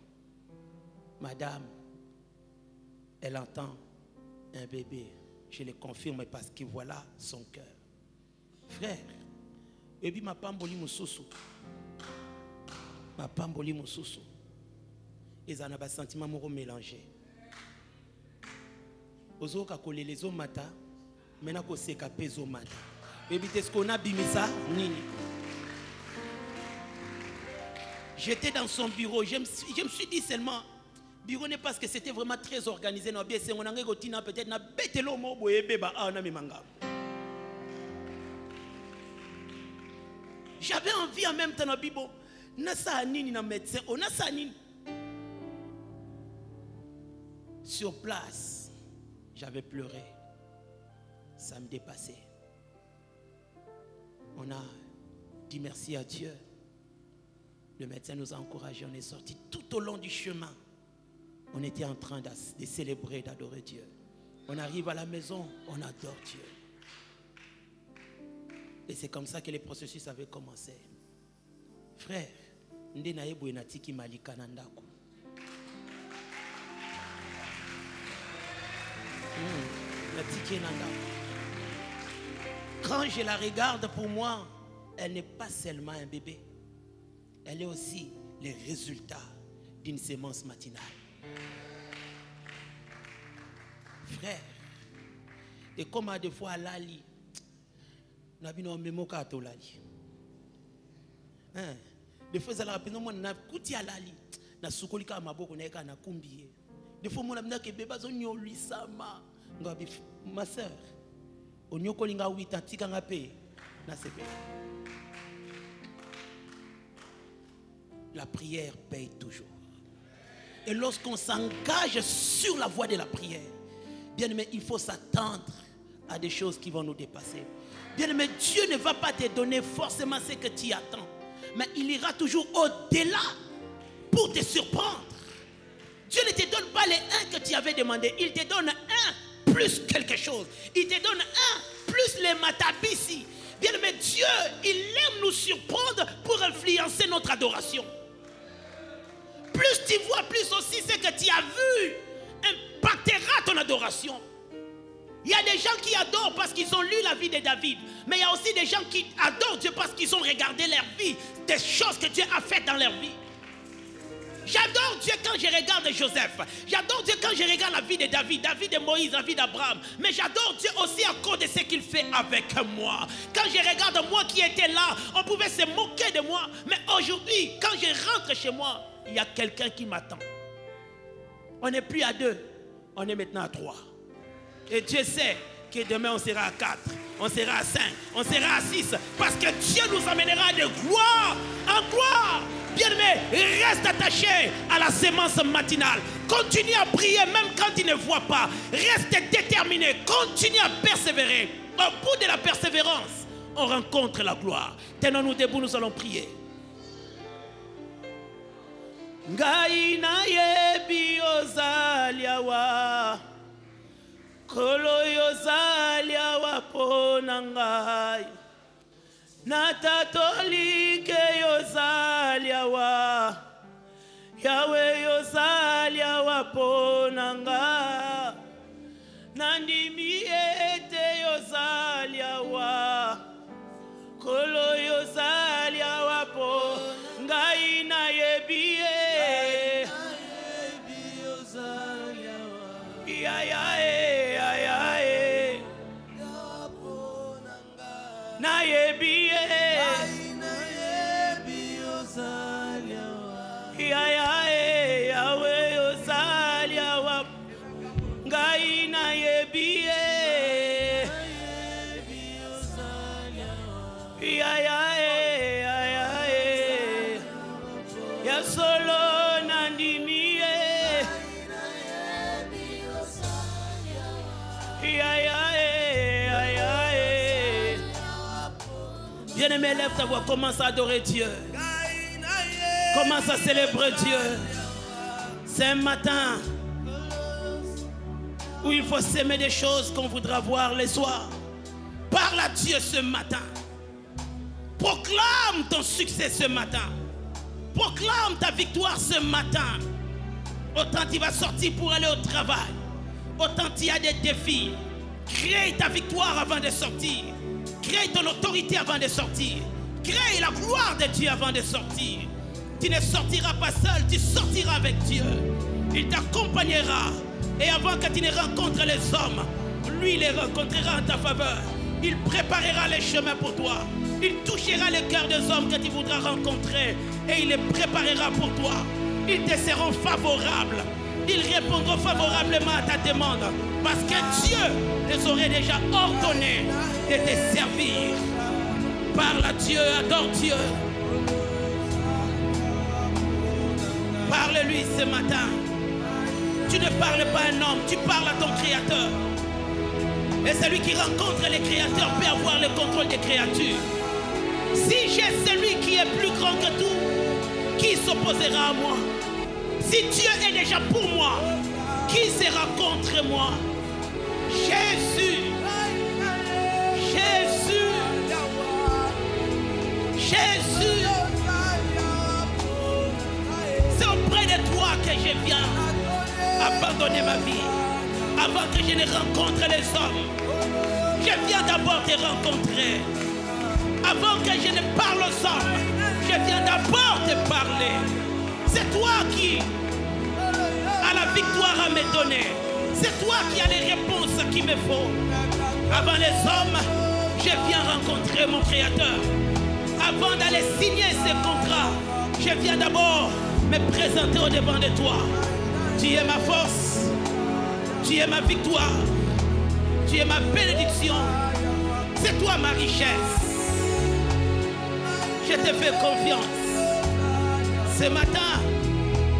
Madame, elle entend un bébé. Je le confirme parce que voilà son cœur. Frère, et puis ma pamboli mususu. Ma pamboli mususu. Ils en ont un sentiment mélangé. Ozo kakole les omata, maintenant qu'on sait qu'à peso mata. Et puis est-ce qu'on a bimisa nini? J'étais dans son bureau, je me suis dit seulement, bureau n'est pas parce que c'était vraiment très organisé. Non, bien c'est on a peut-être na bête lo mo boye beba na mimanga. J'avais envie en même temps na bibo, na sa nini na médecin, on a sa nini. Sur place, j'avais pleuré. Ça me dépassait. On a dit merci à Dieu. Le médecin nous a encouragés. On est sortis tout au long du chemin. On était en train de célébrer, d'adorer Dieu. On arrive à la maison, on adore Dieu. Et c'est comme ça que le processus avait commencé. Frère, Ndenaye Bouenatiki Malika Nandako. Quand je la regarde, pour moi, elle n'est pas seulement un bébé. Elle est aussi le résultat d'une sémence matinale. Frère, et comme des fois à Lali, Nabino Memoka to Lali. Des fois, ça la rappelle, moi, na kuti à Lali, na sukolika maboko na eka na kumbiye. Des fois, mon ami que bébé zonyo lui sama. Ma soeur, onyoko linga 8 ans, tika ngape na sebe. La prière paye toujours. Et lorsqu'on s'engage sur la voie de la prière, bien aimé, il faut s'attendre à des choses qui vont nous dépasser. Bien aimé, Dieu ne va pas te donner forcément ce que tu attends, mais il ira toujours au-delà pour te surprendre. Dieu ne te donne pas les 1 que tu avais demandé, il te donne 1 plus quelque chose. Il te donne 1 plus les matabisi. Bien aimé, Dieu, il aime nous surprendre pour influencer notre notre adoration. Plus tu vois, plus aussi ce que tu as vu impactera ton adoration. Il y a des gens qui adorent parce qu'ils ont lu la vie de David. Mais il y a aussi des gens qui adorent Dieu parce qu'ils ont regardé leur vie, des choses que Dieu a faites dans leur vie. J'adore Dieu quand je regarde Joseph. J'adore Dieu quand je regarde la vie de David, la vie de Moïse, la vie d'Abraham. Mais j'adore Dieu aussi à cause de ce qu'il fait avec moi. Quand je regarde moi qui étais là, on pouvait se moquer de moi. Mais aujourd'hui, quand je rentre chez moi, il y a quelqu'un qui m'attend. On n'est plus à 2, on est maintenant à 3. Et Dieu sait que demain on sera à 4, on sera à 5, on sera à 6. Parce que Dieu nous amènera de gloire en gloire. Bien-aimé, reste attaché à la sémence matinale. Continue à prier même quand il ne voit pas. Reste déterminé, continue à persévérer. Au bout de la persévérance, on rencontre la gloire. Tenons-nous debout, nous allons prier. Ngai na yebi ozaliawa Kolo yozaliawa pona ngai Natatolike yozaliawa Yahweh yozaliawa pona ngai Nandimi ete yozaliawa Kolo yozaliawa pona ngai na yebi na yebi Yahweh ozaliawa ngai na yebi ya solo nandimi Bien-aimé, lève ta voix, commence à adorer Dieu. Commence à célébrer Dieu. C'est un matin où il faut s'aimer des choses qu'on voudra voir les soirs. Parle à Dieu ce matin. Proclame ton succès ce matin. Proclame ta victoire ce matin. Autant tu vas sortir pour aller au travail, autant tu as des défis. Crée ta victoire avant de sortir. Crée ton autorité avant de sortir. Crée la gloire de Dieu avant de sortir. Tu ne sortiras pas seul, tu sortiras avec Dieu. Il t'accompagnera. Et avant que tu ne rencontres les hommes, lui les rencontrera en ta faveur. Il préparera les chemins pour toi. Il touchera le cœur des hommes que tu voudras rencontrer. Et il les préparera pour toi. Ils te seront favorables. Ils répondront favorablement à ta demande. Parce que Dieu les aurait déjà ordonné de te servir. Parle à Dieu, adore Dieu. Parle-lui ce matin. Tu ne parles pas à un homme, tu parles à ton Créateur. Et celui qui rencontre les créateurs peut avoir le contrôle des créatures. Si j'ai celui qui est plus grand que tout, qui s'opposera à moi? Si Dieu est déjà pour moi, qui sera contre moi? Jésus, Jésus, Jésus. C'est auprès de toi que je viens abandonner ma vie. Avant que je ne rencontre les hommes, je viens d'abord te rencontrer. Avant que je ne parle aux hommes, je viens d'abord te parler. C'est toi qui as la victoire à me donner. C'est toi qui as les réponses qu'il me faut. Avant les hommes, je viens rencontrer mon Créateur. Avant d'aller signer ce contrat, je viens d'abord me présenter au devant de toi. Tu es ma force, tu es ma victoire, tu es ma bénédiction. C'est toi ma richesse. Je te fais confiance. Ce matin,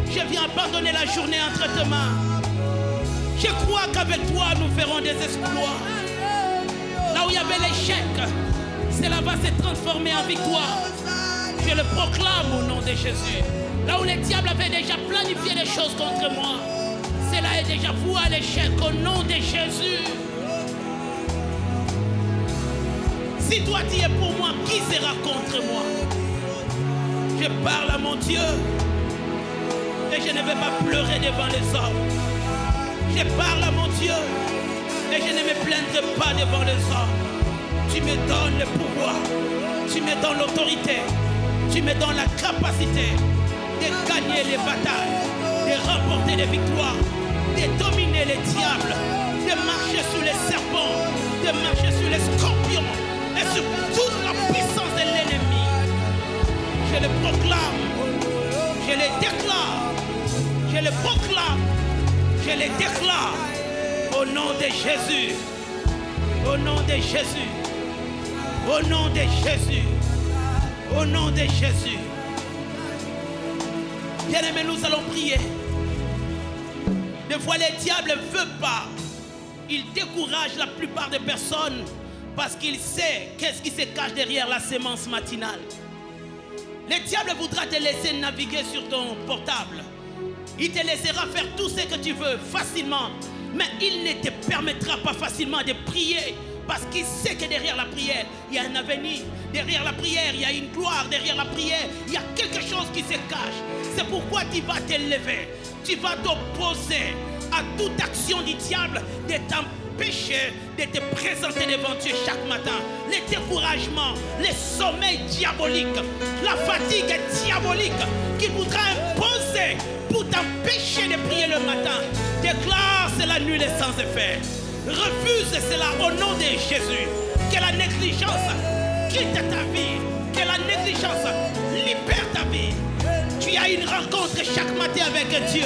je viens abandonner la journée entre tes mains. Je crois qu'avec toi, nous ferons des exploits. Là où il y avait l'échec, cela va se transformer en victoire. Je le proclame au nom de Jésus. Là où le diable avait déjà planifié des choses contre moi, cela est déjà voué à l'échec au nom de Jésus. Si toi tu es pour moi, qui sera contre moi? Je parle à mon Dieu. Et je ne vais pas pleurer devant les hommes. Je parle à mon Dieu. Et je ne me plaindrai pas devant les hommes. Tu me donnes le pouvoir. Tu me donnes l'autorité. Tu me donnes la capacité de gagner les batailles, de remporter les victoires, de dominer les diables, de marcher sur les serpents, de marcher sur les scorpions et sur toute la puissance de l'ennemi. Je le proclame, je le déclare, je le proclame, je le déclare au nom de Jésus, au nom de Jésus, au nom de Jésus, au nom de Jésus. Bien-aimés, nous allons prier. Des fois, les diables ne veulent pas. Ils découragent la plupart des personnes parce qu'ils savent qu'est-ce qui se cache derrière la sémence matinale. Le diable voudra te laisser naviguer sur ton portable. Il te laissera faire tout ce que tu veux facilement, mais il ne te permettra pas facilement de prier parce qu'il sait que derrière la prière, il y a un avenir. Derrière la prière, il y a une gloire. Derrière la prière, il y a quelque chose qui se cache. C'est pourquoi tu vas te lever. Tu vas t'opposer à toute action du diable de t'empêcher de te présenter devant Dieu chaque matin. Les découragements, les sommeils diaboliques, la fatigue diabolique qu'il voudra imposer pour t'empêcher de prier le matin. Déclare cela nul et sans effet. Refuse cela au nom de Jésus. Que la négligence quitte ta vie. Que la négligence libère ta vie. Tu as une rencontre chaque matin avec Dieu.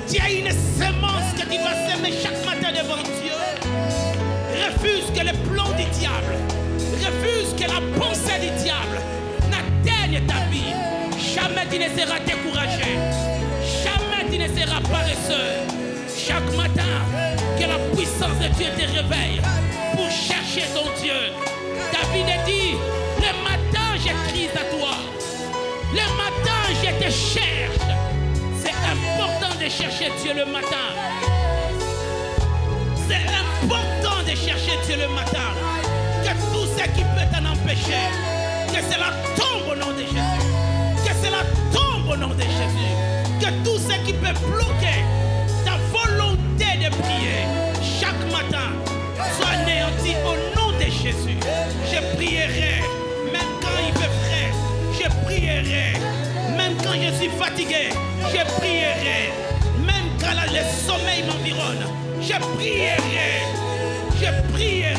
Tu as une sémence que tu vas s'aimer chaque matin devant Dieu. Refuse que le plan du diable, refuse que la pensée du diable n'atteigne ta vie. Jamais tu ne seras découragé. Jamais tu ne seras paresseux. Chaque matin, que la puissance de Dieu te réveille pour chercher ton Dieu. David dit, le matin je crie à toi. Le matin je te cherche. C'est important de chercher Dieu le matin. C'est important de chercher Dieu le matin. Que tout ce qui peut t'en empêcher, que cela tombe au nom de Jésus. Que cela tombe au nom de Jésus. Que tout ce qui peut bloquer ta volonté de prier chaque matin soit anéanti au nom de Jésus. Je prierai, même quand il fait frais. Je prierai, même quand je suis fatigué. Je prierai, même quand le sommeil m'environne. Je prierai, je prierai,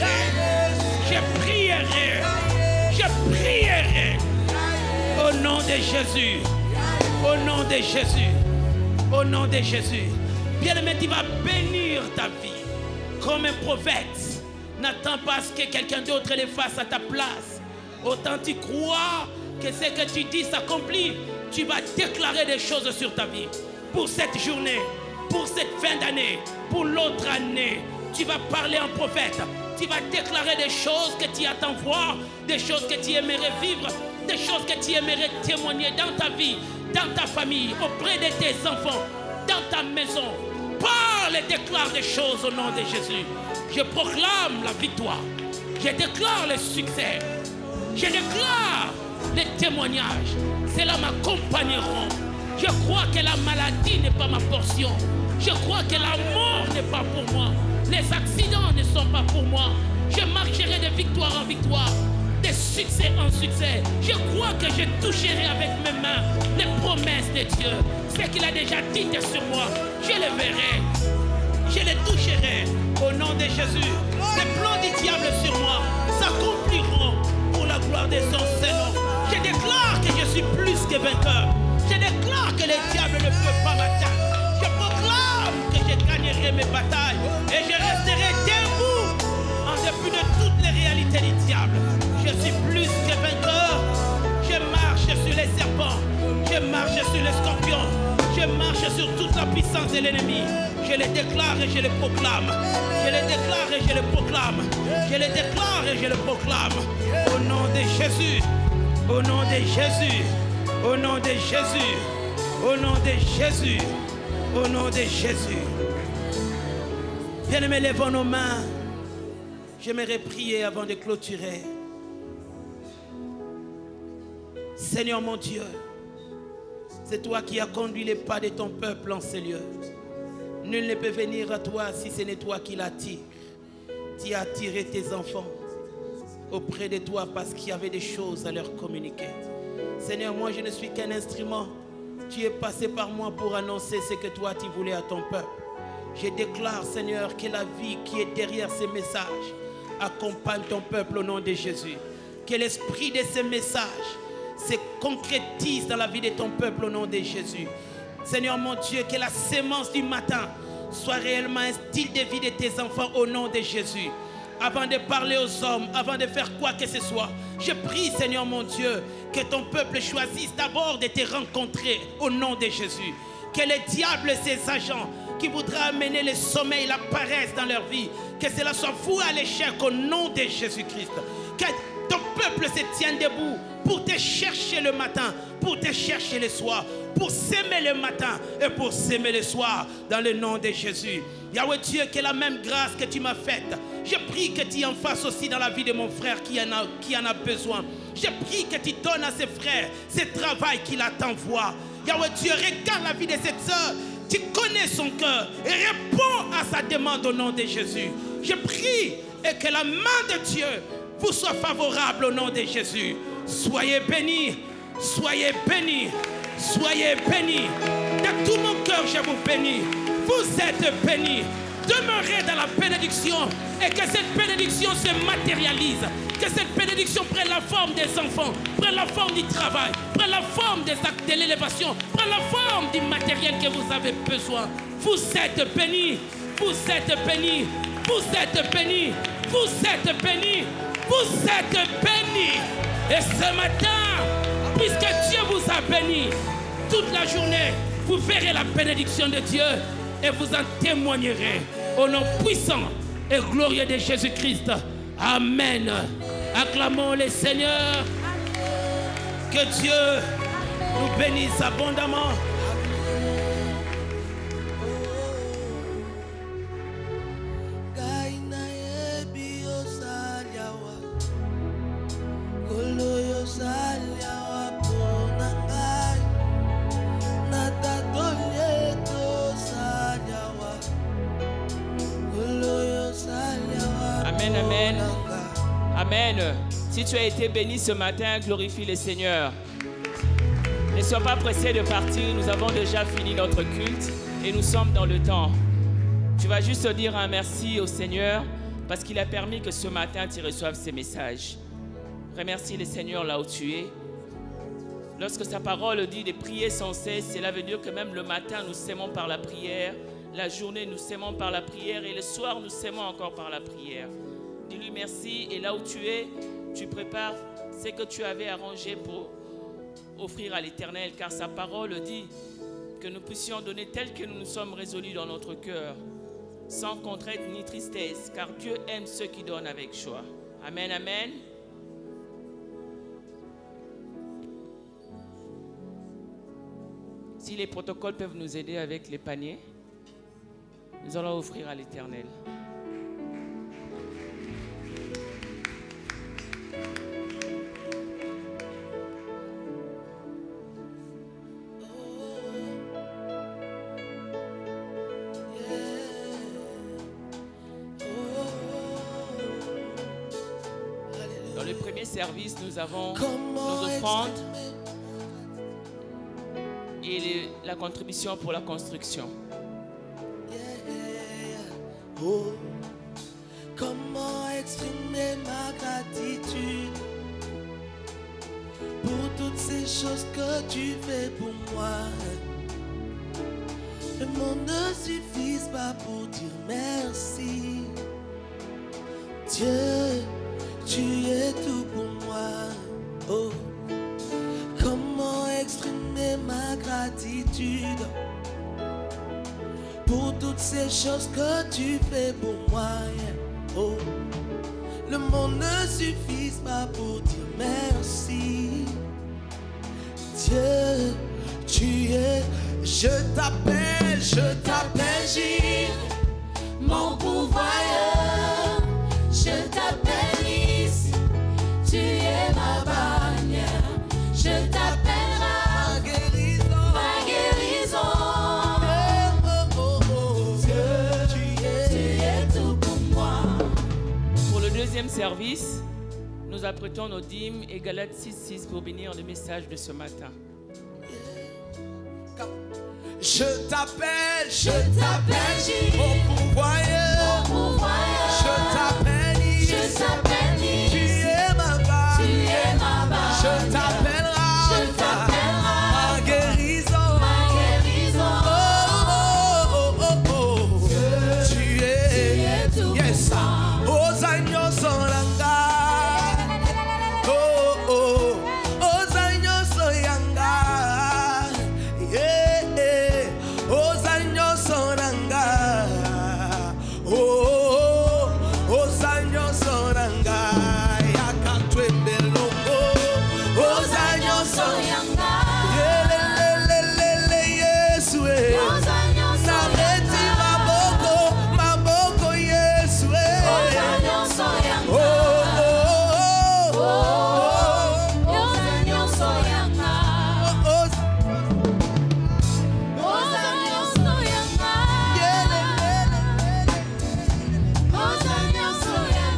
je prierai, je prierai. Au nom de Jésus, au nom de Jésus, au nom de Jésus. Bien-aimé, tu vas bénir ta vie comme un prophète. N'attends pas ce que quelqu'un d'autre le fasse à ta place. Autant tu crois que ce que tu dis s'accomplit, tu vas déclarer des choses sur ta vie. Pour cette journée, pour cette fin d'année, pour l'autre année, tu vas parler en prophète. Tu vas déclarer des choses que tu attends voir, des choses que tu aimerais vivre, des choses que tu aimerais témoigner dans ta vie, dans ta famille, auprès de tes enfants, dans ta maison. Parle et déclare des choses au nom de Jésus. Je proclame la victoire. Je déclare le succès. Je déclare les témoignages. Cela m'accompagneront. Je crois que la maladie n'est pas ma portion. Je crois que la mort n'est pas pour moi. Les accidents ne sont pas pour moi. Je marcherai de victoire en victoire, de succès en succès. Je crois que je toucherai avec mes mains les promesses de Dieu. Ce qu'il a déjà dit sur moi, je le verrai. Je le toucherai au nom de Jésus. Les plans du diable sur moi s'accompliront pour la gloire de son Seigneur. Je déclare que je suis plus que vainqueur. Je déclare que les diables ne peuvent pas m'atteindre. Je proclame que je gagnerai mes batailles et je resterai debout en dépit de toutes les réalités du diable. Je suis plus que vainqueur. Je marche sur les serpents. Je marche sur les scorpions. Je marche sur toute la puissance de l'ennemi. Je le déclare et je le proclame. Je le déclare et je le proclame. Je le déclare et je le proclame. Au nom de Jésus. Au nom de Jésus. Au nom de Jésus. Au nom de Jésus. Au nom de Jésus. Bien-aimés, levons nos mains. J'aimerais prier avant de clôturer. Seigneur mon Dieu, c'est toi qui as conduit les pas de ton peuple en ces lieux. Nul ne peut venir à toi si ce n'est toi qui l'attires. Tu as attiré tes enfants auprès de toi parce qu'il y avait des choses à leur communiquer. Seigneur, moi je ne suis qu'un instrument. Tu es passé par moi pour annoncer ce que toi tu voulais à ton peuple. Je déclare, Seigneur, que la vie qui est derrière ces messages accompagne ton peuple au nom de Jésus. Que l'esprit de ces messages se concrétise dans la vie de ton peuple au nom de Jésus. Seigneur mon Dieu, que la sémence du matin soit réellement un style de vie de tes enfants au nom de Jésus. Avant de parler aux hommes, avant de faire quoi que ce soit, je prie, Seigneur mon Dieu, que ton peuple choisisse d'abord de te rencontrer au nom de Jésus. Que les diables et ses agents qui voudraient amener le sommeil, la paresse dans leur vie, que cela soit voué à l'échec au nom de Jésus-Christ. Que ton peuple se tienne debout pour te chercher le matin, pour te chercher le soir, pour s'aimer le matin et pour s'aimer le soir dans le nom de Jésus. Yahweh Dieu, que la même grâce que tu m'as faite, je prie que tu en fasses aussi dans la vie de mon frère qui en a besoin. Je prie que tu donnes à ses frères ce travail qu'il attend voir. Yahweh Dieu, regarde la vie de cette soeur. Tu connais son cœur et réponds à sa demande au nom de Jésus. Je prie et que la main de Dieu vous soit favorable au nom de Jésus. Soyez bénis, soyez bénis, soyez bénis. De tout mon cœur, je vous bénis. Vous êtes bénis. Demeurez dans la bénédiction et que cette bénédiction se matérialise. Que cette bénédiction prenne la forme des enfants, prenne la forme du travail, prenne la forme des actes de l'élévation, prenne la forme du matériel que vous avez besoin. Vous êtes bénis, vous êtes bénis, vous êtes bénis, vous êtes bénis, vous êtes bénis. Et ce matin, puisque Dieu vous a béni, toute la journée, vous verrez la bénédiction de Dieu et vous en témoignerez au nom puissant et glorieux de Jésus-Christ. Amen. Acclamons le Seigneur. Que Dieu nous bénisse abondamment. Amen, amen. Amen. Si tu as été béni ce matin, glorifie le Seigneur. Ne sois pas pressé de partir. Nous avons déjà fini notre culte et nous sommes dans le temps. Tu vas juste dire un merci au Seigneur parce qu'il a permis que ce matin tu reçoives ces messages. Remercie le Seigneur là où tu es. Lorsque sa parole dit de prier sans cesse, cela veut dire que même le matin nous s'aimons par la prière, la journée nous s'aimons par la prière et le soir nous s'aimons encore par la prière. Dis-lui merci et là où tu es, tu prépares ce que tu avais arrangé pour offrir à l'Éternel, car sa parole dit que nous puissions donner tel que nous nous sommes résolus dans notre cœur, sans contrainte ni tristesse, car Dieu aime ceux qui donnent avec joie. Amen, amen. Si les protocoles peuvent nous aider avec les paniers, nous allons offrir à l'Éternel. Dans le premier service, nous avons nos offrandes et la contribution pour la construction. Oh, comment exprimer ma gratitude pour toutes ces choses que tu fais pour moi. Le monde ne suffit pas pour dire merci. Dieu, tu es tout pour moi. Oh, comment exprimer ma gratitude pour toutes ces choses que tu fais pour moi. Oh, le monde ne suffit pas pour dire merci. Dieu, tu es, je t'appelle Jésus, mon pourvoyeur. Je t'appelle ici, tu es ma bannière. Je service, nous apprêtons nos dîmes et Galates 6:6 pour bénir le message de ce matin. Je t'appelle Jésus, mon pourvoyeur. Je t'appelle Jésus, tu es ma base. Je t'appelle Rapha, ma guérison. Tu es tout. Yes. Aux agneaux sont langa. Aux agneaux sont yanga. Yeah. Aux agneaux sont langa. Aux agneaux sont langa. Yakatwe belongo. Aux agneaux sont yanga. Yelelelelele Yesue. Nameti maboko Yesue.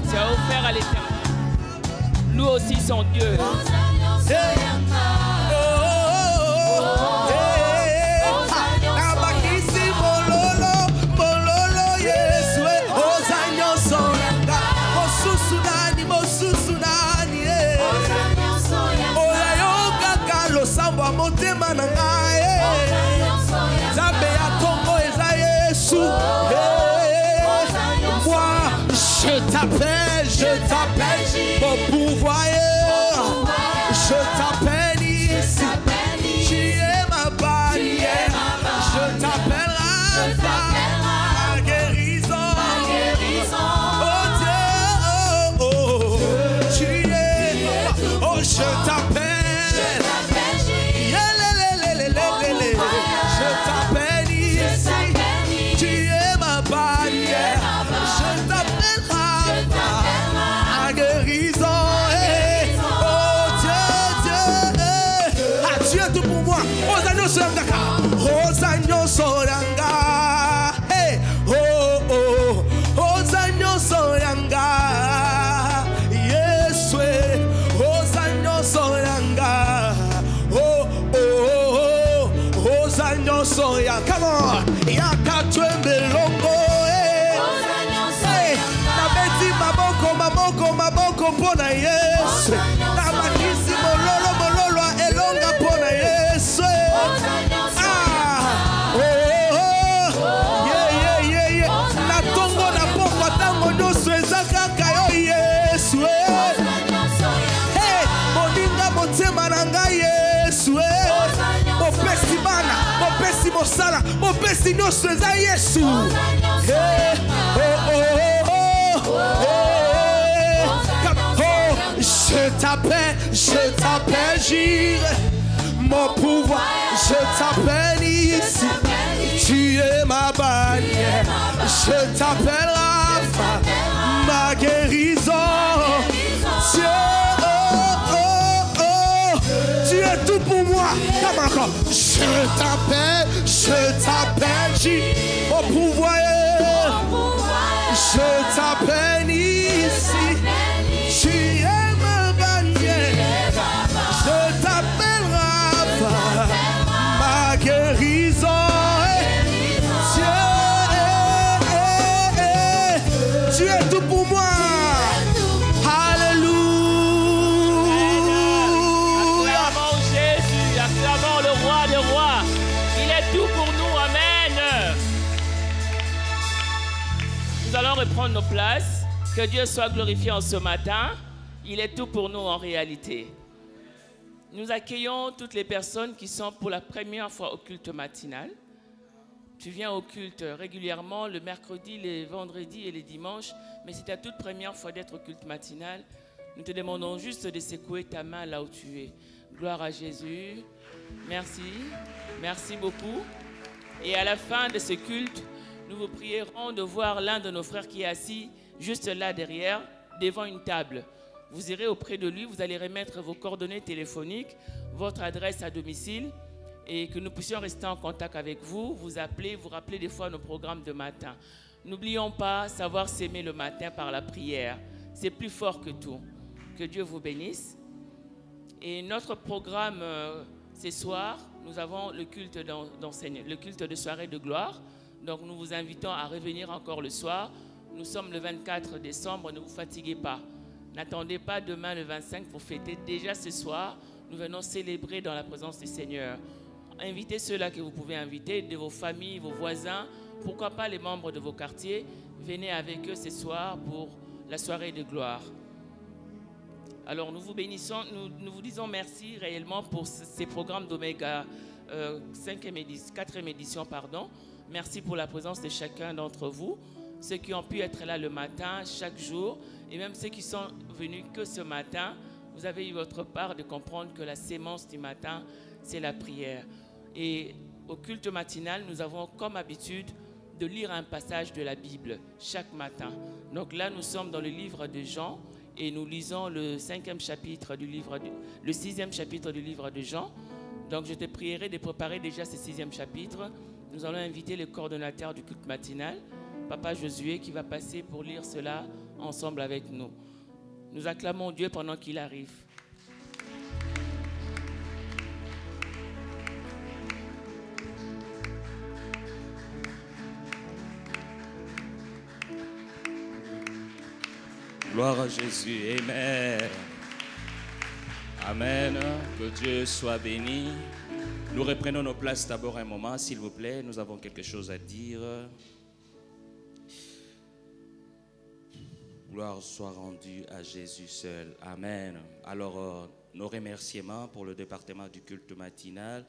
Tu as offert à l'Éternel. Nous aussi son Dieu. Je t'appelle, mon pourvoyeur. Je t'appelle ici. Tu es ma bannière. Je t'appelle Rapha, ma guérison. Oh Dieu, tu es. Oh, je t'appelle. Je t'appelle ici. Tu es ma bannière. Je t'appelle Rapha, ma guérison. Oh Dieu. Ah, tu es tout pour moi. Aux agneaux soranga. Aux agneaux soranga. Hey. Aux agneaux soranga. Yes, way. Aux agneaux soranga. Aux agneaux soranga. Come on. Yakatwe belongo. Nabeti maboko pona Yesu. Namakisi mololo elonga pona Yesu. Yeah. Natongo na pokwa tango nyonso eza kaka yo Yesu. Hey, moninga motema na ngai Yesu. Mopesi bana, mopesi mosala, mopesi nyonso eza Yesu. Je t'appelle, j'irai, mon pouvoir, je t'appelle ici, tu es ma bannière, je t'appelle Rapha, ma guérison, tu es tout pour moi, comme encore, je t'appelle, j'irai, mon pouvoir, je t'appelle ici, tu es ma bannière, je t'appelle Rapha, ma guérison. Tu es tout pour moi. Alléluia. Acclamons Jésus, acclamons le roi des rois. Il est tout pour nous. Amen. Nous allons reprendre nos places. Que Dieu soit glorifié en ce matin. Il est tout pour nous en réalité. Nous accueillons toutes les personnes qui sont pour la première fois au culte matinal. Tu viens au culte régulièrement le mercredi, les vendredis et les dimanches, mais c'est ta toute première fois d'être au culte matinal. Nous te demandons juste de secouer ta main là où tu es. Gloire à Jésus. Merci. Merci beaucoup. Et à la fin de ce culte, nous vous prierons de voir l'un de nos frères qui est assis juste là derrière, devant une table. Vous irez auprès de lui, vous allez remettre vos coordonnées téléphoniques, votre adresse à domicile, et que nous puissions rester en contact avec vous, vous appeler, vous rappeler des fois nos programmes de matin. N'oublions pas savoir s'aimer le matin par la prière. c'est plus fort que tout. Que Dieu vous bénisse. Et notre programme, ce soir, nous avons le culte le culte de soirée de gloire. Donc nous vous invitons à revenir encore le soir. Nous sommes le 24 décembre, ne vous fatiguez pas. N'attendez pas demain le 25 pour fêter. Déjà ce soir, nous venons célébrer dans la présence du Seigneur. Invitez ceux-là que vous pouvez inviter, de vos familles, vos voisins, pourquoi pas les membres de vos quartiers. Venez avec eux ce soir pour la soirée de gloire. Alors nous vous bénissons, nous vous disons merci réellement pour ces programmes d'Omega 4e édition. Merci pour la présence de chacun d'entre vous, ceux qui ont pu être là le matin, chaque jour, et même ceux qui sont venus que ce matin. Vous avez eu votre part de comprendre que la sémence du matin, c'est la prière. Et au culte matinal, nous avons comme habitude de lire un passage de la Bible chaque matin. Donc là, nous sommes dans le livre de Jean et nous lisons le 6e chapitre du livre de Jean. Donc je te prierai de préparer déjà ce 6e chapitre. Nous allons inviter le coordonnateur du culte matinal, Papa Josué, qui va passer pour lire cela ensemble avec nous. Nous acclamons Dieu pendant qu'il arrive. Gloire à Jésus, amen. Amen, que Dieu soit béni. Nous reprenons nos places d'abord un moment, s'il vous plaît. Nous avons quelque chose à dire. Gloire soit rendue à Jésus seul. Amen. Alors, nos remerciements pour le département du culte matinal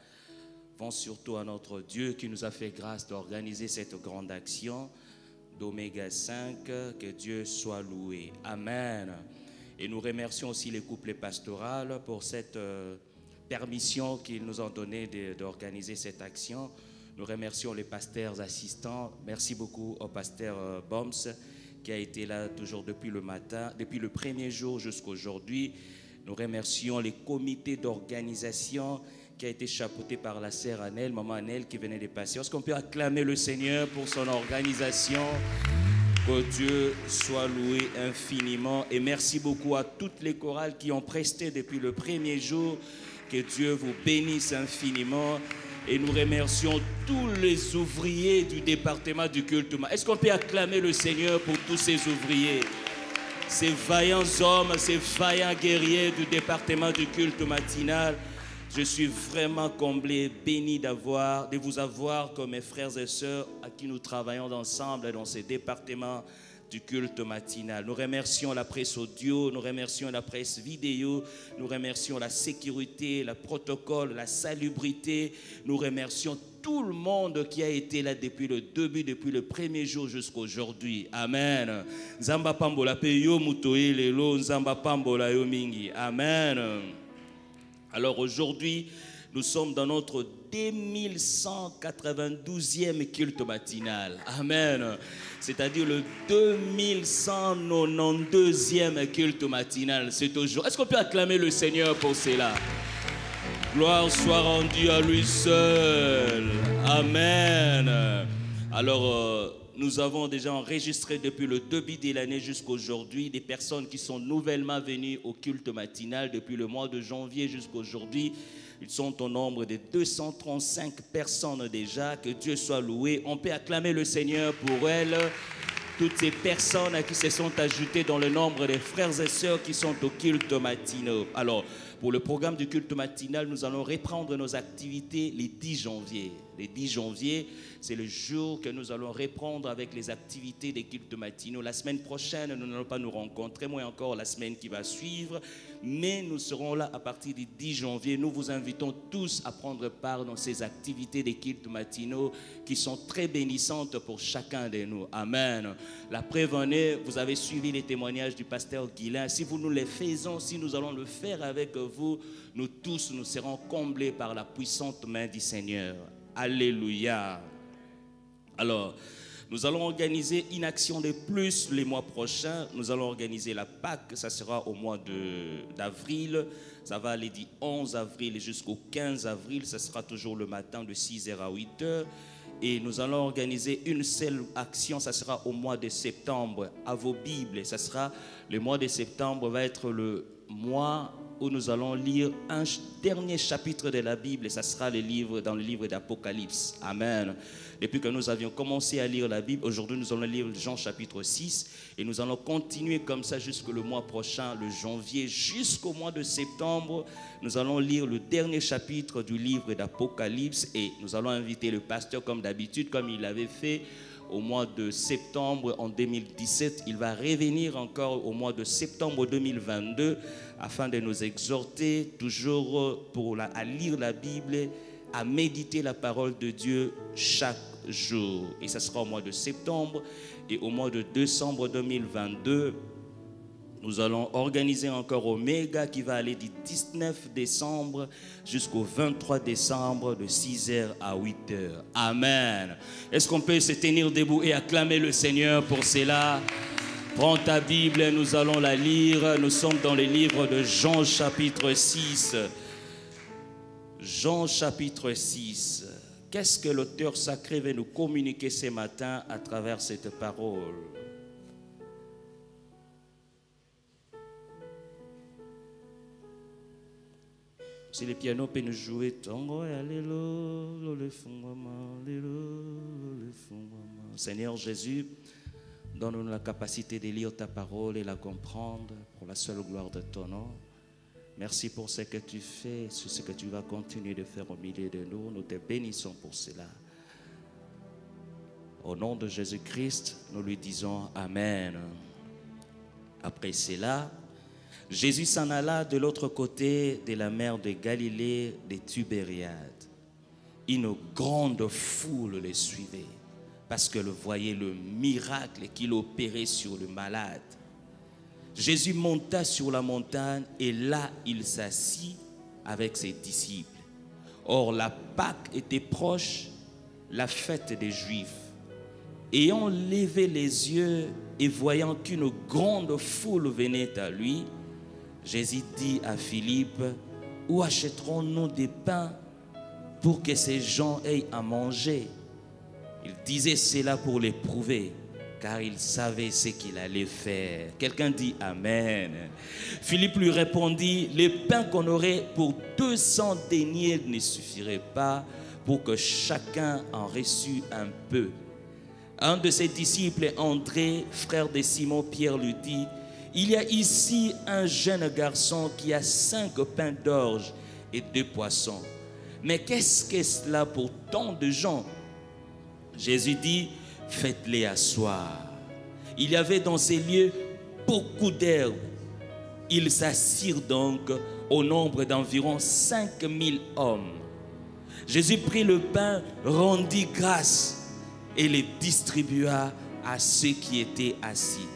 vont surtout à notre Dieu qui nous a fait grâce d'organiser cette grande action d'Oméga 5, que Dieu soit loué. Amen. Et nous remercions aussi les couples pastoraux pour cette permission qu'ils nous ont donnée d'organiser cette action. Nous remercions les pasteurs assistants. Merci beaucoup au pasteur Boms qui a été là toujours depuis le matin, depuis le premier jour jusqu'à aujourd'hui. Nous remercions les comités d'organisation qui a été chapeauté par la sœur Annelle, maman Annelle qui venait de passer. Est-ce qu'on peut acclamer le Seigneur pour son organisation? Que Dieu soit loué infiniment. Et merci beaucoup à toutes les chorales qui ont presté depuis le premier jour. Que Dieu vous bénisse infiniment. Et nous remercions tous les ouvriers du département du culte. Est-ce qu'on peut acclamer le Seigneur pour tous ces ouvriers? Ces vaillants hommes, ces vaillants guerriers du département du culte matinal. Je suis vraiment comblé, béni de vous avoir comme mes frères et sœurs à qui nous travaillons ensemble dans ces départements du culte matinal. Nous remercions la presse audio, nous remercions la presse vidéo, nous remercions la sécurité, le protocole, la salubrité. Nous remercions tout le monde qui a été là depuis le début, depuis le premier jour jusqu'à aujourd'hui. Amen. Nzamba pambola pe yo mutoye lelo, nzamba pambola yo mingi. Amen. Alors aujourd'hui, nous sommes dans notre 2192e culte matinal. Amen. C'est-à-dire le 2192e culte matinal. C'est aujourd'hui. Est-ce qu'on peut acclamer le Seigneur pour cela? Gloire soit rendue à lui seul. Amen. Alors, nous avons déjà enregistré depuis le début de l'année jusqu'à aujourd'hui des personnes qui sont nouvellement venues au culte matinal depuis le mois de janvier jusqu'à aujourd'hui. Ils sont au nombre de 235 personnes déjà. Que Dieu soit loué. On peut acclamer le Seigneur pour elles. Toutes ces personnes qui se sont ajoutées dans le nombre des frères et sœurs qui sont au culte matinal. Alors, pour le programme du culte matinal, nous allons reprendre nos activités les 10 janvier. Le 10 janvier, c'est le jour que nous allons reprendre avec les activités des cultes matinaux. La semaine prochaine, nous n'allons pas nous rencontrer, moins encore la semaine qui va suivre. Mais nous serons là à partir du 10 janvier. Nous vous invitons tous à prendre part dans ces activités des cultes matinaux qui sont très bénissantes pour chacun de nous. Amen. La prévenue, vous avez suivi les témoignages du pasteur Guilain. Si vous nous les faisons, si nous allons le faire avec vous, nous tous, nous serons comblés par la puissante main du Seigneur. Alléluia. Alors, nous allons organiser une action de plus les mois prochains. Nous allons organiser la Pâque, ça sera au mois d'avril. Ça va aller du 11 avril jusqu'au 15 avril. Ça sera toujours le matin de 6h à 8h. Et nous allons organiser une seule action, ça sera au mois de septembre, à vos Bibles. Ça sera, le mois de septembre va être le mois où nous allons lire un dernier chapitre de la Bible. Et ça sera dans le livre d'Apocalypse. Amen. Depuis que nous avions commencé à lire la Bible, aujourd'hui nous allons lire Jean chapitre 6. Et nous allons continuer comme ça jusqu'au mois prochain, le janvier, jusqu'au mois de septembre. Nous allons lire le dernier chapitre du livre d'Apocalypse. Et nous allons inviter le pasteur comme d'habitude, comme il l'avait fait au mois de septembre en 2017. Il va revenir encore au mois de septembre 2022 afin de nous exhorter toujours à lire la Bible, à méditer la parole de Dieu chaque jour. Et ça sera au mois de septembre. Et au mois de décembre 2022, nous allons organiser encore Omega qui va aller du 19 décembre jusqu'au 23 décembre de 6h à 8h. Amen. Est-ce qu'on peut se tenir debout et acclamer le Seigneur pour cela? Prends ta Bible, nous allons la lire. Nous sommes dans le livre de Jean chapitre 6. Jean chapitre 6. Qu'est-ce que l'auteur sacré veut nous communiquer ce matin à travers cette parole? Si le piano peut nous jouer, Seigneur Jésus, donne-nous la capacité de lire ta parole et la comprendre pour la seule gloire de ton nom. Merci pour ce que tu fais, sur ce que tu vas continuer de faire au milieu de nous. Nous te bénissons pour cela. Au nom de Jésus-Christ, nous lui disons Amen. Après cela, Jésus s'en alla de l'autre côté de la mer de Galilée, des Tibériades. Une grande foule les suivait parce qu'elle voyait le miracle qu'il opérait sur le malade. Jésus monta sur la montagne et là, il s'assit avec ses disciples. Or, la Pâque était proche, la fête des Juifs. Ayant levé les yeux et voyant qu'une grande foule venait à lui, Jésus dit à Philippe, « Où achèterons-nous des pains pour que ces gens aient à manger ?» Il disait cela pour l'éprouver, car il savait ce qu'il allait faire. Quelqu'un dit Amen. Philippe lui répondit, « Les pains qu'on aurait pour 200 deniers ne suffiraient pas pour que chacun en reçût un peu. » Un de ses disciples, André, frère de Simon-Pierre, lui dit, « Il y a ici un jeune garçon qui a 5 pains d'orge et 2 poissons. Mais qu'est-ce que cela pour tant de gens ?» Jésus dit, « Faites-les asseoir. » Il y avait dans ces lieux beaucoup d'herbes. Ils s'assirent donc au nombre d'environ 5000 hommes. Jésus prit le pain, rendit grâce et les distribua à ceux qui étaient assis.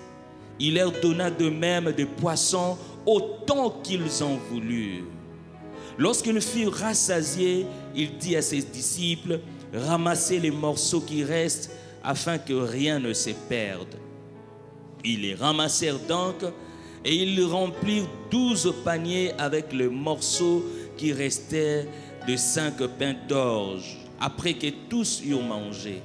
Il leur donna de même des poissons autant qu'ils en voulurent. Lorsqu'ils furent rassasiés, il dit à ses disciples, « Ramassez les morceaux qui restent afin que rien ne se perde. » Ils les ramassèrent donc et ils remplirent 12 paniers avec les morceaux qui restaient de 5 pains d'orge, après que tous eurent mangé.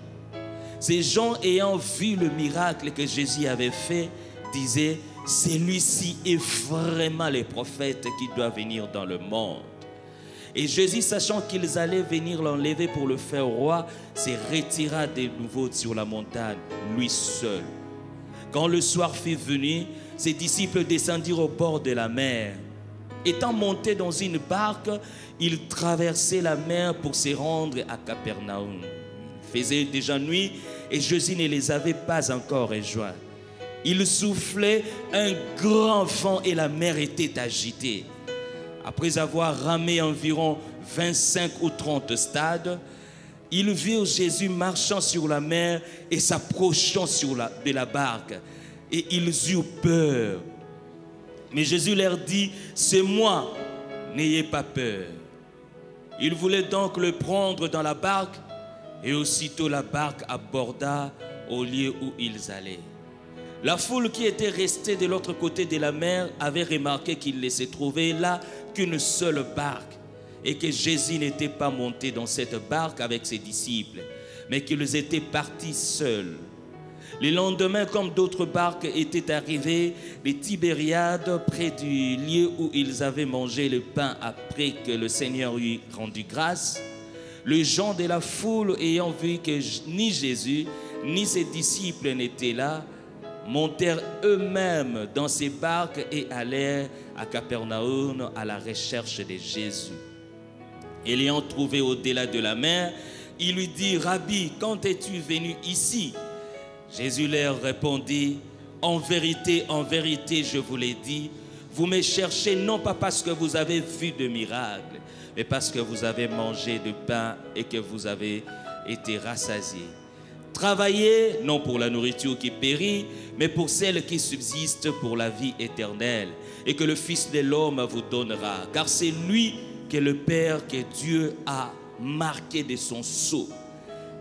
Ces gens ayant vu le miracle que Jésus avait fait, disaient, « Celui-ci est vraiment le prophète qui doit venir dans le monde. » Et Jésus, sachant qu'ils allaient venir l'enlever pour le faire roi, se retira de nouveau sur la montagne, lui seul. Quand le soir fut venu, ses disciples descendirent au bord de la mer. Étant montés dans une barque, ils traversaient la mer pour se rendre à Capernaum. Il faisait déjà nuit et Jésus ne les avait pas encore rejoints. Il soufflait un grand vent et la mer était agitée. Après avoir ramé environ 25 ou 30 stades, ils virent Jésus marchant sur la mer et s'approchant de la barque. Et ils eurent peur. Mais Jésus leur dit, « C'est moi, n'ayez pas peur. » Ils voulaient donc le prendre dans la barque et aussitôt la barque aborda au lieu où ils allaient. La foule qui était restée de l'autre côté de la mer avait remarqué qu'il ne se trouvait là qu'une seule barque et que Jésus n'était pas monté dans cette barque avec ses disciples, mais qu'ils étaient partis seuls. Le lendemain, comme d'autres barques étaient arrivées de Tibériade près du lieu où ils avaient mangé le pain après que le Seigneur eut rendu grâce, les gens de la foule, ayant vu que ni Jésus ni ses disciples n'étaient là, montèrent eux-mêmes dans ces barques et allèrent à Capernaum à la recherche de Jésus. Et l'ayant trouvé au-delà de la mer, il lui dit, « Rabbi, quand es-tu venu ici ?» Jésus leur répondit, en vérité, je vous l'ai dit, vous me cherchez non pas parce que vous avez vu de miracles, mais parce que vous avez mangé de pain et que vous avez été rassasiés. Travaillez non pour la nourriture qui périt, mais pour celle qui subsiste pour la vie éternelle, et que le Fils de l'homme vous donnera, car c'est lui que le Père, que Dieu a marqué de son sceau.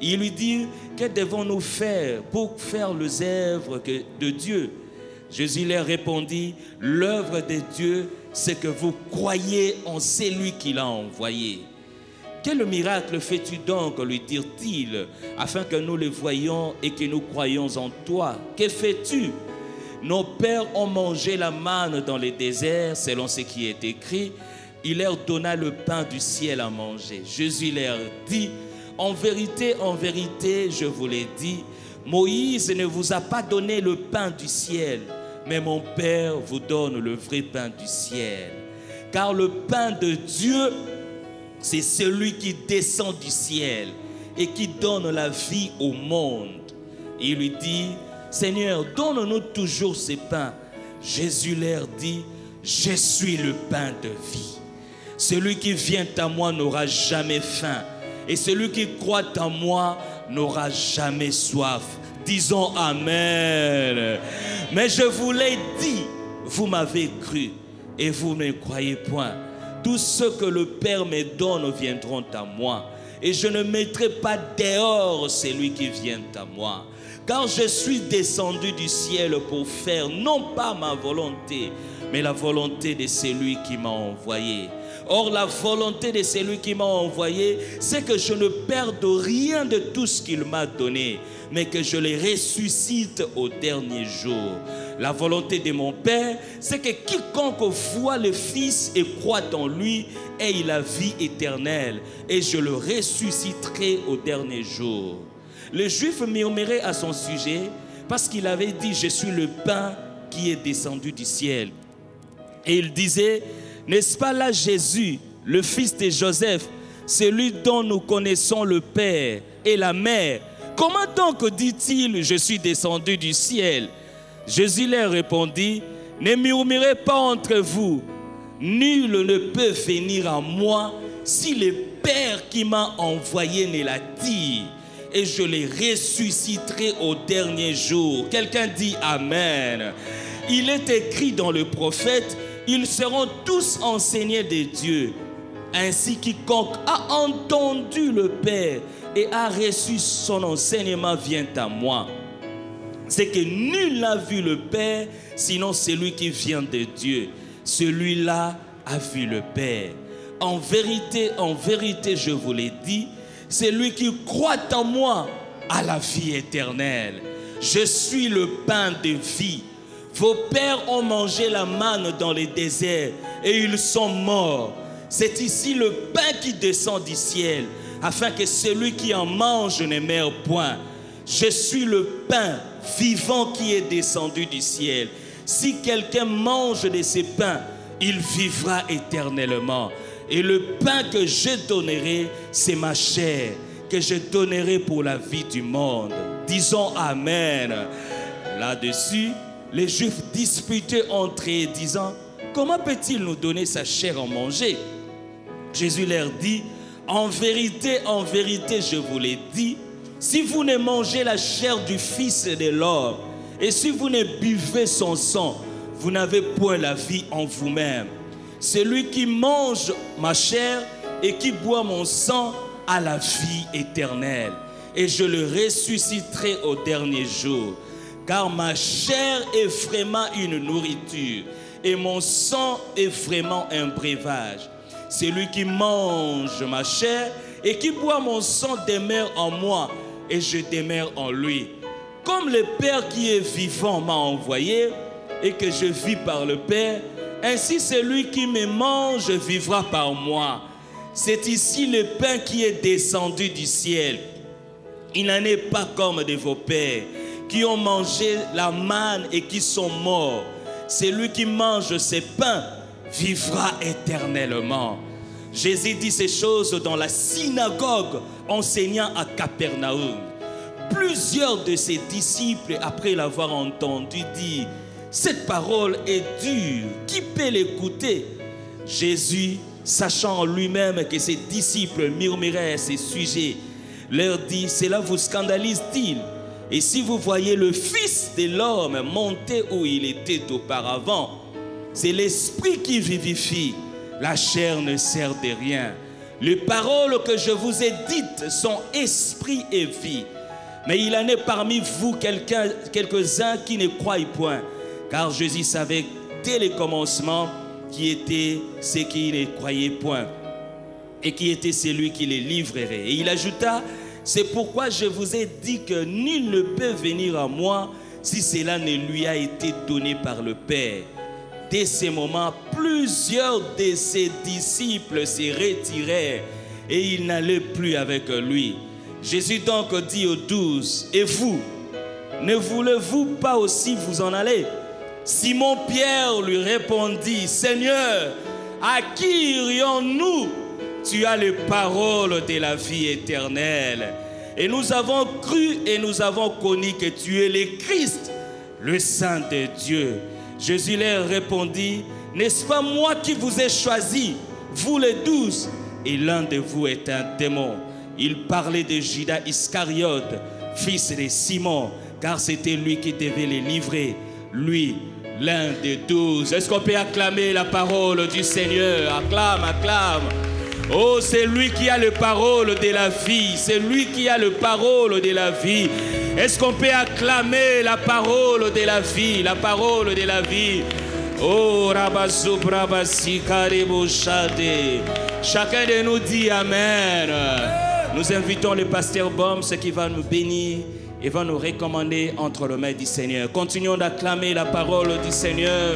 Il lui dit, que devons-nous faire pour faire les œuvres de Dieu? Jésus leur répondit, l'œuvre de Dieu, c'est que vous croyez en celui qui l'a envoyé. Quel miracle fais-tu donc, lui dirent-ils, afin que nous le voyions et que nous croyions en toi? Que fais-tu? Nos pères ont mangé la manne dans le désert, selon ce qui est écrit. Il leur donna le pain du ciel à manger. Jésus leur dit, en vérité, je vous l'ai dit, Moïse ne vous a pas donné le pain du ciel, mais mon Père vous donne le vrai pain du ciel. Car le pain de Dieu, c'est celui qui descend du ciel et qui donne la vie au monde. Et il lui dit, Seigneur, donne-nous toujours ce pain. Jésus leur dit, je suis le pain de vie. Celui qui vient à moi n'aura jamais faim. Et celui qui croit en moi n'aura jamais soif. Disons Amen. Mais je vous l'ai dit, vous m'avez cru et vous ne croyez point. Tous ceux que le Père me donne viendront à moi. Et je ne mettrai pas dehors celui qui vient à moi. Car je suis descendu du ciel pour faire non pas ma volonté, mais la volonté de celui qui m'a envoyé. Or, la volonté de celui qui m'a envoyé, c'est que je ne perde rien de tout ce qu'il m'a donné, mais que je les ressuscite au dernier jour. La volonté de mon Père, c'est que quiconque voit le Fils et croit en lui ait la vie éternelle, et je le ressusciterai au dernier jour. Les Juifs murmuraient à son sujet parce qu'il avait dit, je suis le pain qui est descendu du ciel. Et il disait, n'est-ce pas là Jésus, le fils de Joseph, celui dont nous connaissons le Père et la Mère? Comment donc dit-il, je suis descendu du ciel? Jésus leur répondit, ne murmurez pas entre vous, nul ne peut venir à moi si le Père qui m'a envoyé ne l'a dit. Et je les ressusciterai au dernier jour. Quelqu'un dit Amen. Il est écrit dans le prophète, ils seront tous enseignés de Dieu. Ainsi quiconque a entendu le Père et a reçu son enseignement vient à moi. C'est que nul n'a vu le Père, sinon celui qui vient de Dieu. Celui-là a vu le Père. En vérité, je vous l'ai dit, celui qui croit en moi a la vie éternelle. Je suis le pain de vie. Vos pères ont mangé la manne dans les déserts et ils sont morts. C'est ici le pain qui descend du ciel, afin que celui qui en mange ne meure point. Je suis le pain vivant qui est descendu du ciel. Si quelqu'un mange de ces pains, il vivra éternellement. Et le pain que je donnerai, c'est ma chair, que je donnerai pour la vie du monde. Disons Amen. Là-dessus, les Juifs disputaient entre eux, disant, comment peut-il nous donner sa chair à manger? Jésus leur dit, en vérité, je vous l'ai dit, si vous ne mangez la chair du Fils de l'homme, et si vous ne buvez son sang, vous n'avez point la vie en vous-même. Celui qui mange ma chair et qui boit mon sang a la vie éternelle. Et je le ressusciterai au dernier jour. Car ma chair est vraiment une nourriture et mon sang est vraiment un breuvage. Celui qui mange ma chair et qui boit mon sang demeure en moi et je demeure en lui. Comme le Père qui est vivant m'a envoyé et que je vis par le Père, ainsi celui qui me mange vivra par moi. C'est ici le pain qui est descendu du ciel. Il n'en est pas comme de vos pères qui ont mangé la manne et qui sont morts. Celui qui mange ces pains vivra éternellement. Jésus dit ces choses dans la synagogue enseignant à Capernaum. Plusieurs de ses disciples, après l'avoir entendu dire « Cette parole est dure, qui peut l'écouter ?» Jésus, sachant en lui-même que ses disciples murmuraient à ces sujets, leur dit « Cela vous scandalise-t-il? Et si vous voyez le Fils de l'homme monter où il était auparavant, c'est l'esprit qui vivifie, la chair ne sert de rien. Les paroles que je vous ai dites sont esprit et vie. Mais il en est parmi vous quelques-uns qui ne croient point, car Jésus savait dès le commencement qui étaient ceux qui ne croyaient point et qui était celui qui les livrerait. Et il ajouta, c'est pourquoi je vous ai dit que nul ne peut venir à moi si cela ne lui a été donné par le Père. Dès ce moment, plusieurs de ses disciples se retirèrent et ils n'allaient plus avec lui. Jésus donc dit aux 12, et vous, ne voulez-vous pas aussi vous en aller? Simon-Pierre lui répondit, Seigneur, à qui irions-nous? Tu as les paroles de la vie éternelle. Et nous avons cru et nous avons connu que tu es le Christ, le Saint de Dieu. Jésus leur répondit, n'est-ce pas moi qui vous ai choisi, vous les 12, et l'un de vous est un démon. Il parlait de Judas Iscariote, fils de Simon, car c'était lui qui devait les livrer, lui, l'un des 12. Est-ce qu'on peut acclamer la parole du Seigneur? Acclame, acclame. Oh, c'est lui qui a les paroles de la vie. C'est lui qui a les paroles de la vie. Est-ce qu'on peut acclamer la parole de la vie? La parole de la vie. Oh, Rabazou Brabasi Karibou Chade. Chacun de nous dit Amen. Nous invitons le pasteur Boms qui va nous bénir et va nous recommander entre les mains du Seigneur. Continuons d'acclamer la parole du Seigneur.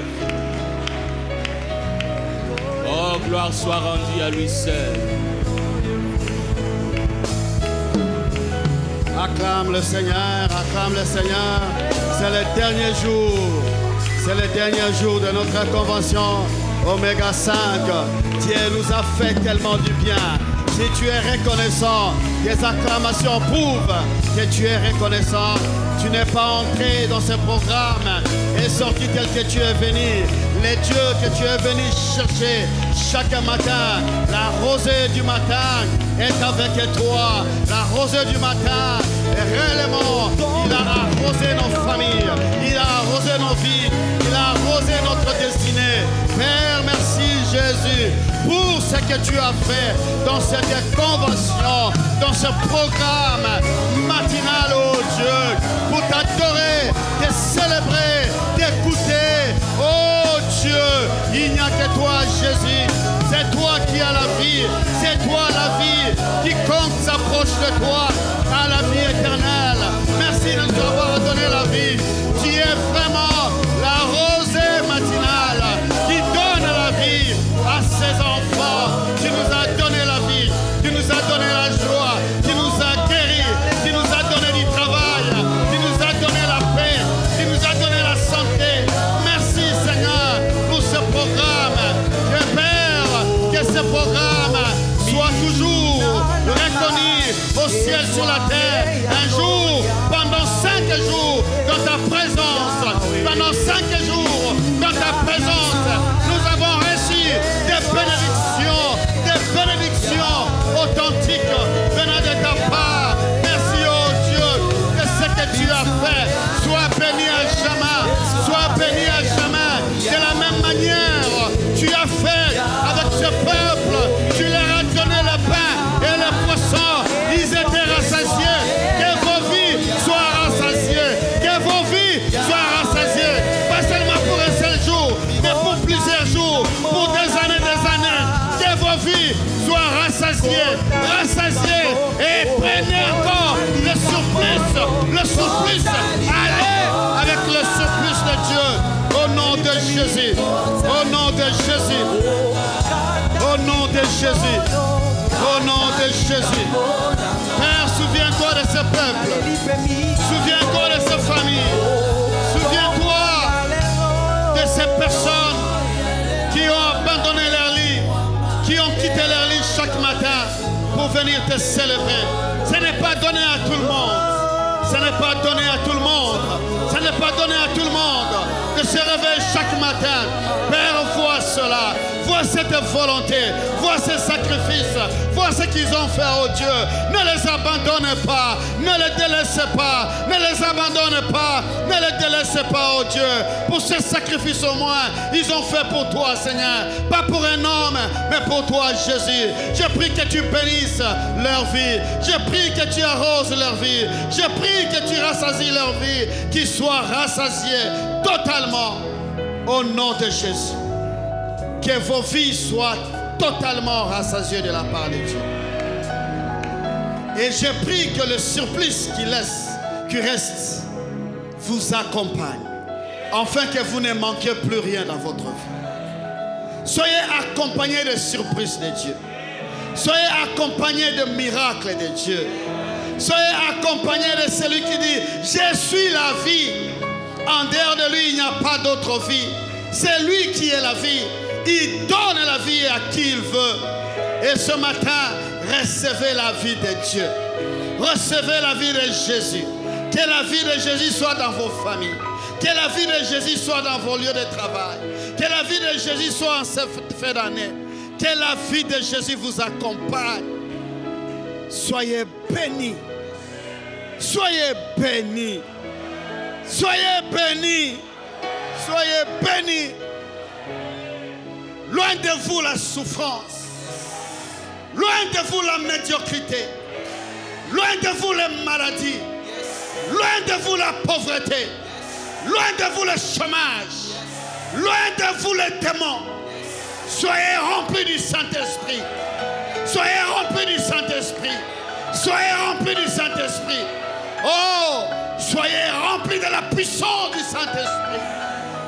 Oh, gloire soit rendue à lui seul. Acclame le Seigneur, acclame le Seigneur. C'est le dernier jour. C'est le dernier jour de notre convention Oméga 5. Dieu nous a fait tellement du bien. Si tu es reconnaissant, tes acclamations prouvent que tu es reconnaissant. Tu n'es pas entré dans ce programme et sorti tel que tu es venu. Les dieux que tu es venu chercher chaque matin, la rosée du matin est avec toi. La rosée du matin, réellement, il a arrosé nos familles, il a arrosé nos vies, il a arrosé notre destinée. Père, merci Jésus pour ce que tu as fait dans cette convention, dans ce programme matinal, oh Dieu, pour t'adorer, te célébrer, t'écouter. Oh Dieu, il n'y a que toi Jésus, c'est toi qui as la vie, c'est toi la vie, quiconque s'approche de toi a la vie éternelle. Merci de nous avoir donné la vie. Tu es vraiment la rosée matinale qui donne la vie à ses enfants. Tu nous as donné la vie, tu nous as donné la joie, tu nous as guéris, tu nous as donné du travail, tu nous as donné la paix, tu nous as donné la santé. Merci Seigneur pour ce programme. Je Père, que ce programme soit toujours reconnu au ciel, sur la terre. Un jour, pendant 5 jours, dans ta présence, pendant 5 jours, dans ta présence, nous avons reçu des bénédictions authentiques venant de ta part. Merci, oh Dieu, que ce que tu as fait soit béni à jamais, soit béni à jamais. De la même manière, tu as fait avec ce peuple, tu leur as donné le pain et le poisson, ils étaient rassasiés. Que vos vies soient rassasiées, que vos vies soient rassasiées, pas seulement pour un seul jour, mais pour plusieurs jours, pour des années, que vos vies soient rassasiées, rassasiées, et prenez encore le surplus de Jésus. Au nom de Jésus. Père, souviens-toi de ce peuple. Souviens-toi de ces familles. Souviens-toi de ces personnes qui ont abandonné leur lit, qui ont quitté leur lit chaque matin pour venir te célébrer. Ce n'est pas donné à tout le monde. Ce n'est pas donné à tout le monde. Ce n'est pas donné à tout le monde de se réveiller chaque matin. Père, vois cela. Vois cette volonté. Vois ces sacrifices. Vois ce qu'ils ont fait, oh Dieu. Ne les abandonne pas. Ne les délaisse pas. Ne les abandonne pas. Ne les délaisse pas, oh Dieu. Pour ce sacrifice au moins, ils ont fait pour toi, Seigneur. Pas pour un homme, mais pour toi, Jésus. Je prie que tu bénisses leur vie. Je prie que tu arroses leur vie. Je prie que tu rassasies leur vie. Qu'ils soient rassasiés totalement au nom de Jésus. Que vos vies soient totalement rassasiées de la part de Dieu. Et je prie que le surplus qui reste vous accompagne, afin que vous ne manquiez plus rien dans votre vie. Soyez accompagnés de surprises de Dieu. Soyez accompagnés de miracles de Dieu. Soyez accompagnés de celui qui dit « Je suis la vie ». En dehors de lui, il n'y a pas d'autre vie. C'est lui qui est la vie. Il donne la vie à qui il veut. Et ce matin, recevez la vie de Dieu. Recevez la vie de Jésus. Que la vie de Jésus soit dans vos familles. Que la vie de Jésus soit dans vos lieux de travail. Que la vie de Jésus soit en cette fin d'année. Que la vie de Jésus vous accompagne. Soyez bénis. Soyez bénis. Soyez bénis. Soyez bénis. Loin de vous la souffrance. Loin de vous la médiocrité. Loin de vous les maladies. Loin de vous la pauvreté. Loin de vous le chômage. Loin de vous les démons. Soyez remplis du Saint-Esprit. Soyez remplis du Saint-Esprit. Soyez remplis du Saint-Esprit. Oh, soyez remplis de la puissance du Saint-Esprit.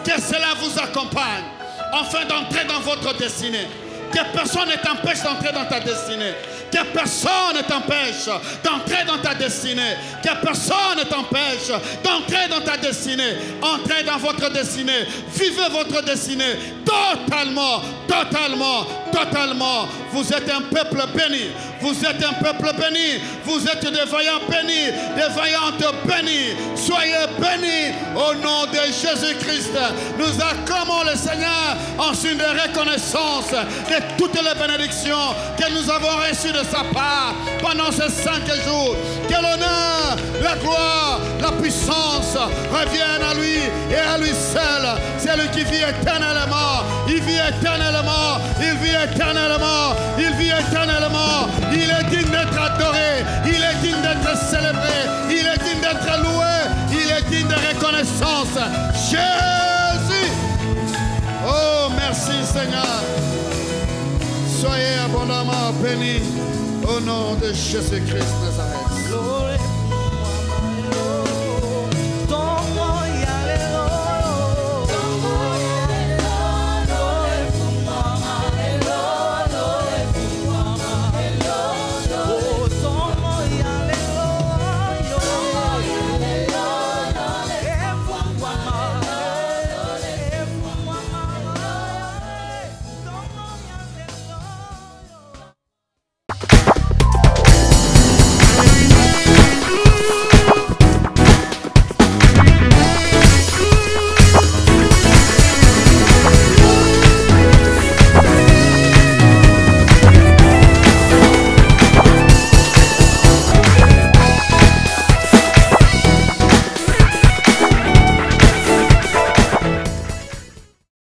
Que cela vous accompagne afin d'entrer dans votre destinée. Que personne ne t'empêche d'entrer dans ta destinée. Que personne ne t'empêche d'entrer dans ta destinée. Que personne ne t'empêche d'entrer dans ta destinée. Entrez dans votre destinée. Vivez votre destinée totalement, totalement, totalement. Vous êtes un peuple béni. Vous êtes un peuple béni. Vous êtes des vaillants bénis, des vaillantes bénies. Soyez bénis au nom de Jésus-Christ. Nous acclamons le Seigneur en signe de reconnaissance de toutes les bénédictions que nous avons reçues de sa part pendant ces 5 jours. Que l'honneur, la gloire, la puissance reviennent à lui et à lui seul. C'est lui qui vit éternellement. Il vit éternellement. Il vit éternellement. Il vit éternellement. Il est digne d'être adoré. Il est digne d'être célébré. Il est digne d'être loué. Il est digne de reconnaissance. Jésus. Oh, merci Seigneur. Soyez abondamment bénis au nom de Jésus-Christ.